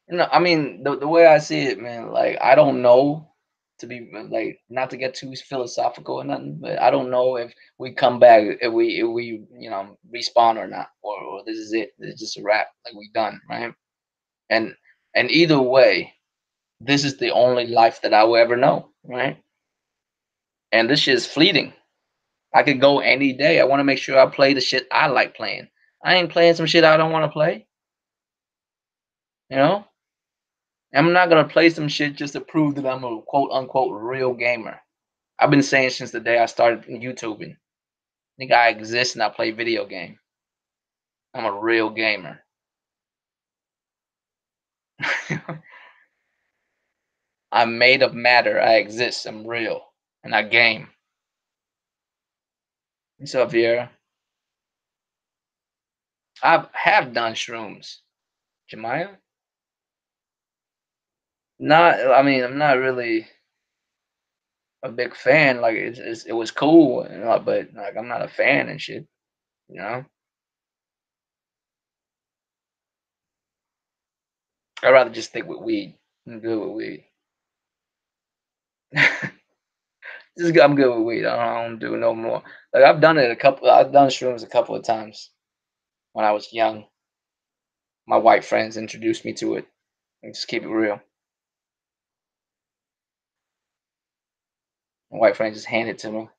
No, I mean the way I see it, man. Like I don't know to be like not to get too philosophical or nothing, but I don't know if we come back if we respawn or not, or this is it. This is just a wrap. Like we done, right? And and either way, this is the only life that I will ever know, right? And this shit is fleeting. I could go any day. I want to make sure I play the shit I like playing. I ain't playing some shit I don't want to play. You know, I'm not gonna play some shit just to prove that I'm a quote unquote real gamer. I've been saying since the day I started YouTubing. I think I exist and I play video game. I'm a real gamer. I'm made of matter. I exist. I'm real. And I game. What's up, Viera? I have done shrooms. Jemima? Not. I mean, I'm not really a big fan. Like it was cool, but like I'm not a fan and shit. You know, I'd rather just stick with weed. I'm good with weed. I'm good with weed. I don't do no more. Like I've done it a couple. I've done shrooms a couple of times when I was young. My white friends introduced me to it. And just keep it real. My white friend just handed it to me,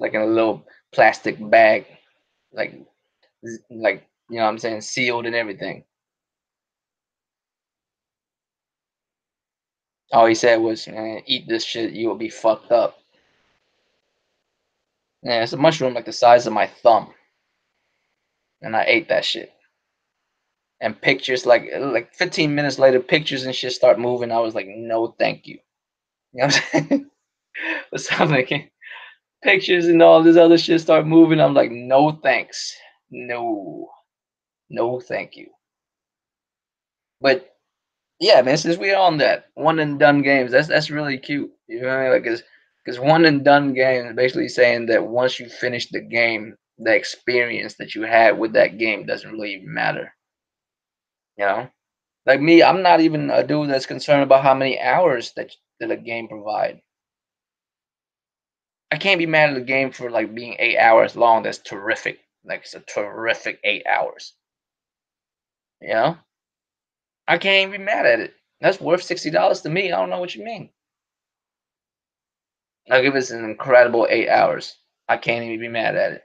like in a little plastic bag, like like you know what I'm saying, sealed and everything. All he said was, "Man, eat this shit, you will be fucked up." Yeah, it's a mushroom like the size of my thumb, and I ate that shit. And pictures, like 15 minutes later, pictures and shit start moving. I was like, no, thank you. You know what I'm saying? But something pictures and all this other shit start moving. I'm like, no, thanks, no, no, thank you. But yeah, man, since we're on that one and done games, that's really cute. You know what I mean? Like, cause one and done games basically saying that once you finish the game, the experience that you had with that game doesn't really even matter. You know, like me, I'm not even a dude that's concerned about how many hours that a game provide. I can't be mad at a game for like being 8 hours long. That's terrific. Like it's a terrific 8 hours. You know, I can't even be mad at it. That's worth $60 to me. I don't know what you mean. Like if it's an incredible 8 hours, I can't even be mad at it.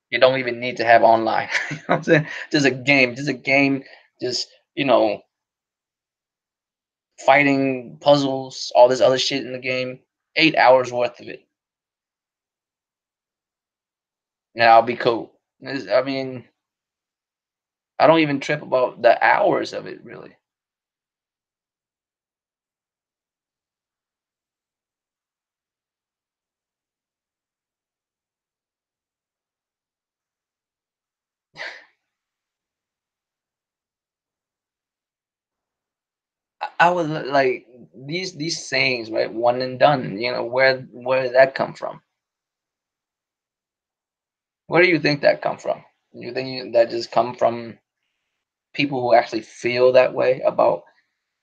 You don't even need to have online. You know what I'm saying? Just a game, just fighting puzzles, all this other shit in the game. 8 hours worth of it, and I'll be cool. I mean, I don't even trip about the hours of it really. I would like these sayings, right? One and done. Where did that come from? Where do you think that come from? You think that just come from people who actually feel that way about,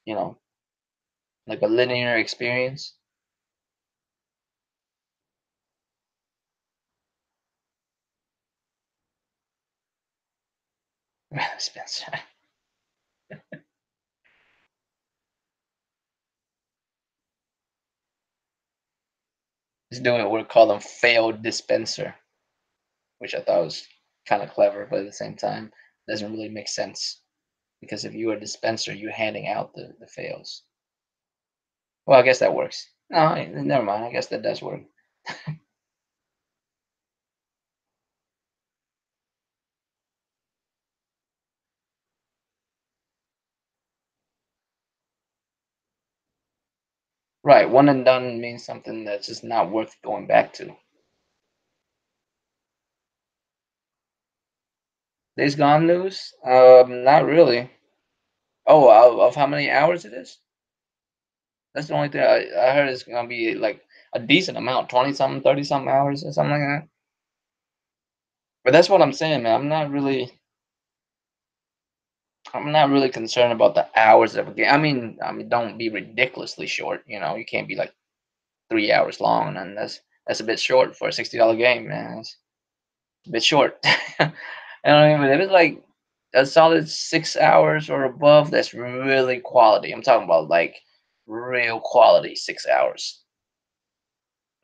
you know, like a linear experience? Spencer is doing what we call them failed dispenser, which I thought was kind of clever, but at the same time doesn't really make sense because if you're a dispenser, you're handing out the fails. Well, I guess that works. No, never mind. I guess that does work. Right, one and done means something that's just not worth going back to. Days Gone news? Not really. Oh, of how many hours it is? That's the only thing I heard it's gonna be like a decent amount, 20 something, 30 something hours or something like that. But that's what I'm saying, man. I'm not really concerned about the hours of a game. I mean, don't be ridiculously short. You can't be like 3 hours long, and that's a bit short for a $60 game, man. It's a bit short. But if it's like a solid 6 hours or above, that's really quality. I'm talking about like real quality 6 hours.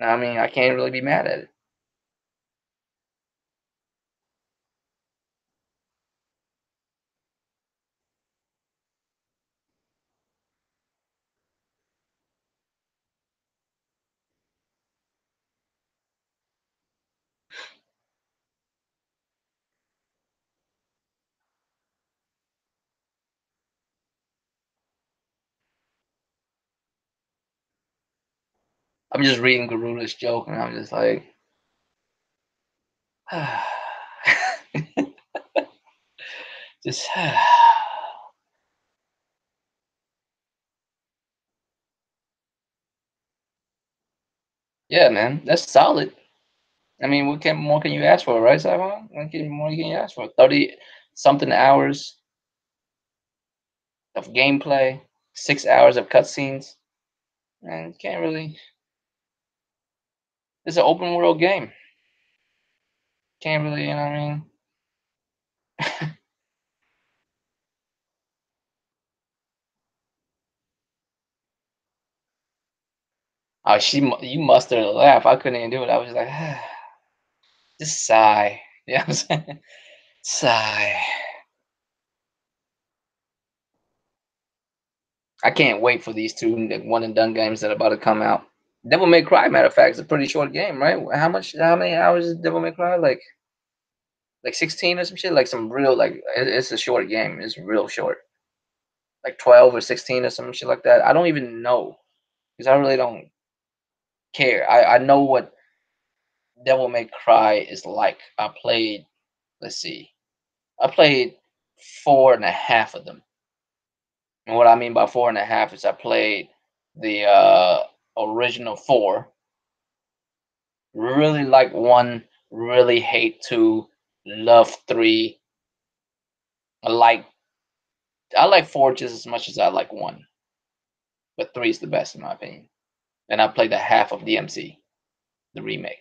I mean, I can't really be mad at it. I'm just reading Garuda's joke, and I'm just like, just yeah, man, that's solid. I mean, what can more can you ask for, right, Savon? More can you ask for? 30 something hours of gameplay, 6 hours of cutscenes, and can't really. It's an open world game. Can't really, you know what I mean? Oh, you mustered a laugh. I couldn't even do it. I was just like, just sigh. You know what I'm saying? Sigh. I can't wait for these two one and done games that are about to come out. Devil May Cry, matter of fact, is a pretty short game, right? How many hours is Devil May Cry? Like 16 or some shit. Like some real like it's a short game. It's real short. Like 12 or 16 or some shit like that. I don't even know because I really don't care. I know what Devil May Cry is like. I played. Let's see. I played four and a half of them. And what I mean by four and a half is I played the original four. Really like one, really hate two, love three. I like I like four just as much as I like one, but three is the best in my opinion. And I played the half of DMC, the remake.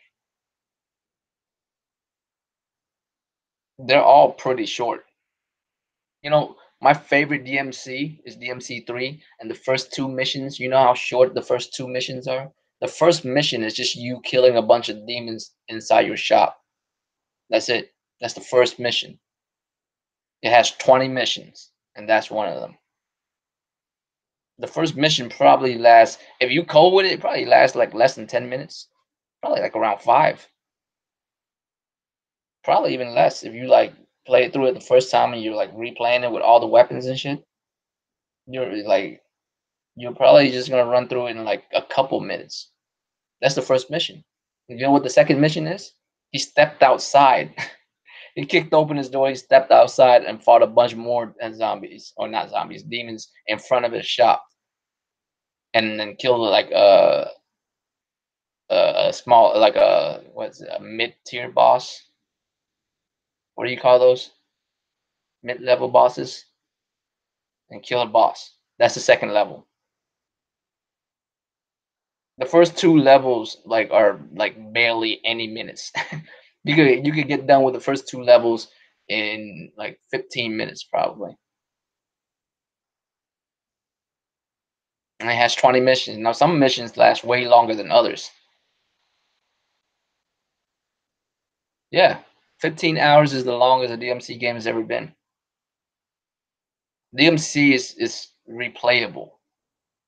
They're all pretty short. My favorite DMC is DMC 3, and the first two missions, you know how short the first two missions are? The first mission is just you killing a bunch of demons inside your shop. That's it. That's the first mission. It has 20 missions, and that's one of them. The first mission probably lasts, if you code with it, it probably lasts like less than 10 minutes. Probably like around five. Probably even less if you like play it through it the first time and you're like replaying it with all the weapons and shit. You're like you're probably just gonna run through it in like a couple minutes. That's the first mission. You know what the second mission is? He stepped outside. He kicked open his door. He stepped outside and fought a bunch more zombies, or not zombies, demons in front of his shop. and then kill like a small, like a, what's it, a mid tier boss. What do you call those? Mid level bosses, and kill a boss. That's the second level. The first two levels like are like barely any minutes. You could get done with the first two levels in like 15 minutes probably. And it has 20 missions. Now some missions last way longer than others. Yeah. 15 hours is the longest a DMC game has ever been. DMC is replayable.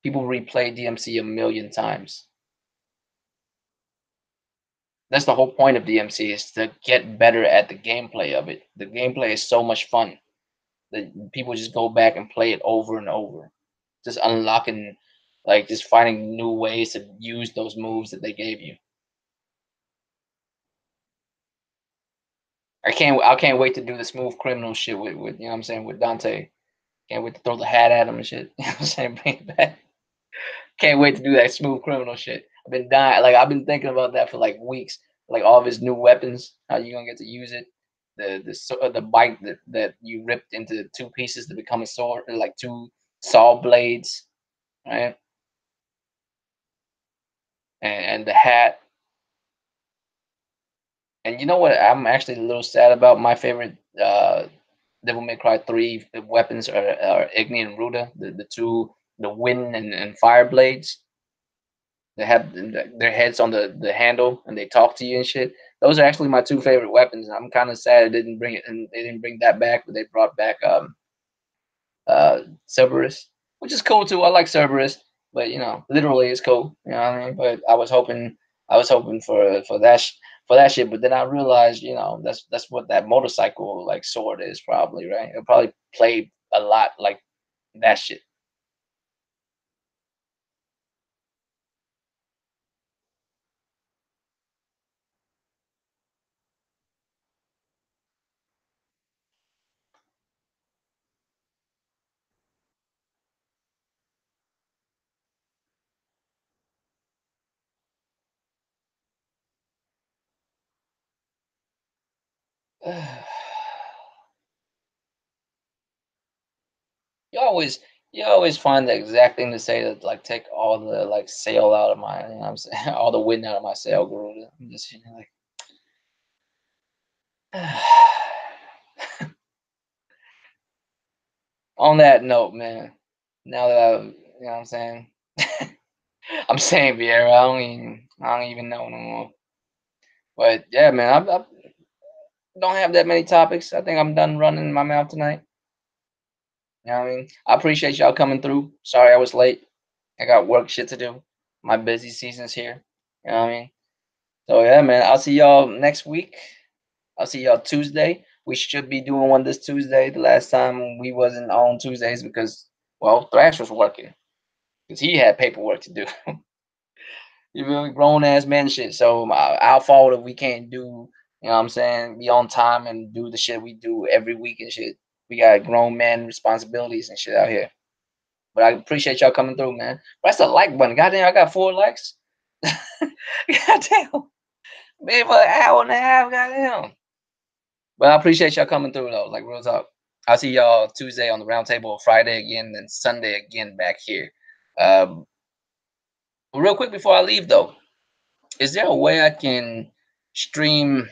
People replay DMC a million times. That's the whole point of DMC, is to get better at the gameplay of it. The gameplay is so much fun that people just go back and play it over and over, just unlocking, like just finding new ways to use those moves that they gave you. I can't wait to do the smooth criminal shit with you know what I'm saying, with Dante. Can't wait to throw the hat at him and shit. You know what I'm saying? Bring it back. Can't wait to do that smooth criminal shit. I've been dying. Like I've been thinking about that for like weeks. Like all of his new weapons, how you gonna get to use it? The bike that you ripped into two pieces to become a sword, like two saw blades, right? And the hat. And you know what? I'm actually a little sad about. My favorite Devil May Cry 3 weapons are Igni and Ruda, the two, the wind and fire blades. They have their heads on the handle and they talk to you and shit. Those are actually my two favorite weapons. I'm kind of sad it didn't bring it, and they didn't bring that back, but they brought back Cerberus, which is cool too. I like Cerberus, but you know, literally it's cool. You know what I mean? But I was hoping for for that shit. But then I realized, you know, that's what that motorcycle like sword is probably, right? It'll probably play a lot like that shit. You always you always find the exact thing to say to like take all the like sail out of my, you know what I'm saying, all the wind out of my sail, Garuda. I'm just, you know, like on that note, man. Now that I, you know what I'm saying, I'm saying Vieira. I don't even know no more. But yeah, man, I don't have that many topics. I think I'm done running my mouth tonight. You know what I mean? I appreciate y'all coming through. Sorry I was late. I got work shit to do. My busy season's here. You know what I mean? So yeah, man. I'll see y'all next week. I'll see y'all Tuesday. We should be doing one this Tuesday. The last time we wasn't on Tuesdays because, well, Thrash was working because he had paperwork to do. You feel me? Grown ass man shit. So our fault if we can't do, you know what I'm saying, be on time and do the shit we do every week and shit. We got grown man responsibilities and shit out here. But I appreciate y'all coming through, man. Press the like button. Goddamn, I got 4 likes. Goddamn. Man, for an hour and a half, goddamn. But I appreciate y'all coming through though. Like real talk. I'll see y'all Tuesday on the round table, Friday again, then Sunday again back here. Um, real quick before I leave though, is there a way I can stream?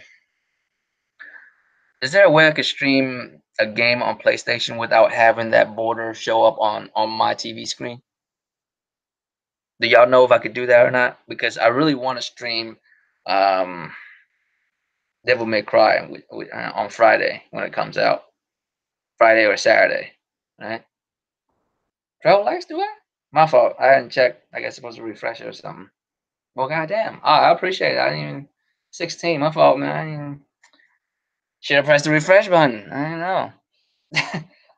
Is there a way I could stream a game on PlayStation without having that border show up on my TV screen? Do y'all know if I could do that or not? Because I really want to stream um, Devil May Cry on Friday when it comes out, Friday or Saturday, right? Travel likes do I? My fault. I hadn't checked. I guess supposed to refresh it or something. Well, goddamn. I appreciate it. I didn't even 16. My fault, man. I didn't even, should have pressed the refresh button. I don't know.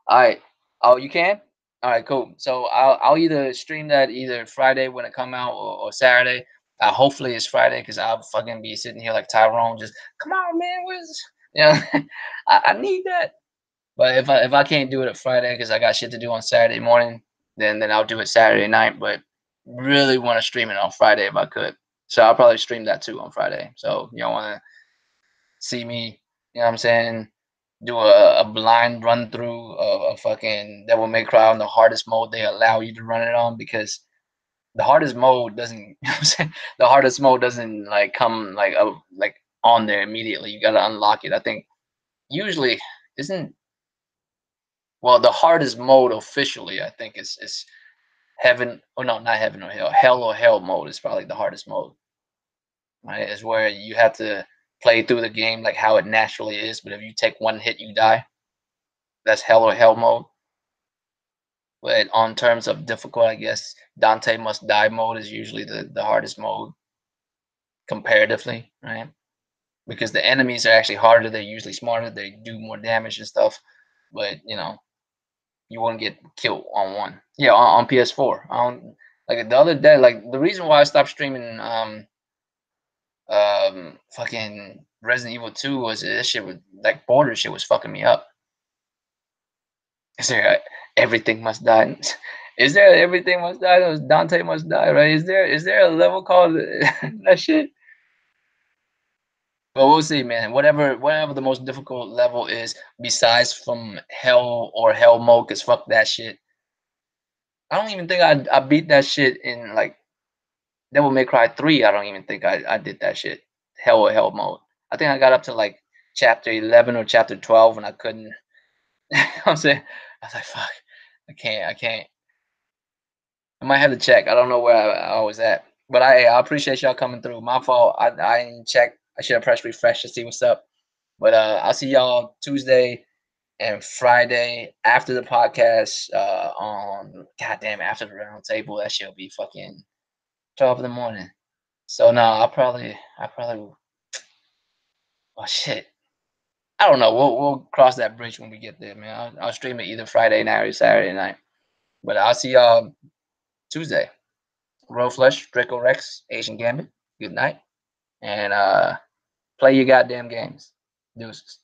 All right. Oh, you can? All right, cool. So I'll either stream that either Friday when it come out or Saturday. Hopefully it's Friday because I'll fucking be sitting here like Tyrone, just come on, man. Where's you know? I need that. But if I can't do it at Friday because I got shit to do on Saturday morning, then I'll do it Saturday night. But really want to stream it on Friday if I could. So I'll probably stream that too on Friday. So you don't want to see me, you know what I'm saying, do a blind run through of a fucking Devil May Cry on the hardest mode they allow you to run it on, because the hardest mode doesn't, you know what I'm saying, the hardest mode doesn't like come like on there immediately. You got to unlock it. I think usually isn't, well, the hardest mode officially I think is heaven, or no, not heaven or hell. Hell or hell mode is probably the hardest mode. Right? Is where you have to play through the game like how it naturally is, but if you take one hit, you die. That's hell or hell mode. But on terms of difficult, I guess Dante Must Die mode is usually the hardest mode comparatively, right? Because the enemies are actually harder. They're usually smarter. They do more damage and stuff. But you won't get killed on one. Yeah, on PS4. Like the other day. Like the reason why I stopped streaming fucking Resident Evil 2 was this shit was like border shit was fucking me up. Is there everything must die? Is there everything must die? It was Dante must die, right? Is there a level called that shit? But we'll see, man. Whatever the most difficult level is, besides from hell or hell mode, cause fuck that shit. I don't even think I beat that shit in like Devil May Cry 3. I don't even think I did that shit. Hell or hell mode. I think I got up to like chapter 11 or chapter 12 and I couldn't. You know what I'm saying? I was like, fuck, I can't. I might have to check. I don't know where I was at. But I appreciate y'all coming through. My fault. I didn't check. I should have pressed refresh to see what's up. But I'll see y'all Tuesday and Friday after the podcast. On goddamn after the round table. That shit'll be fucking 12 in the morning. So no, I probably oh shit. I don't know. We'll cross that bridge when we get there, man. I'll stream it either Friday night or Saturday night. But I'll see y'all Tuesday. Roll Flush, Draco Rex, Asian Gambit. Good night. And play your goddamn games. Deuces.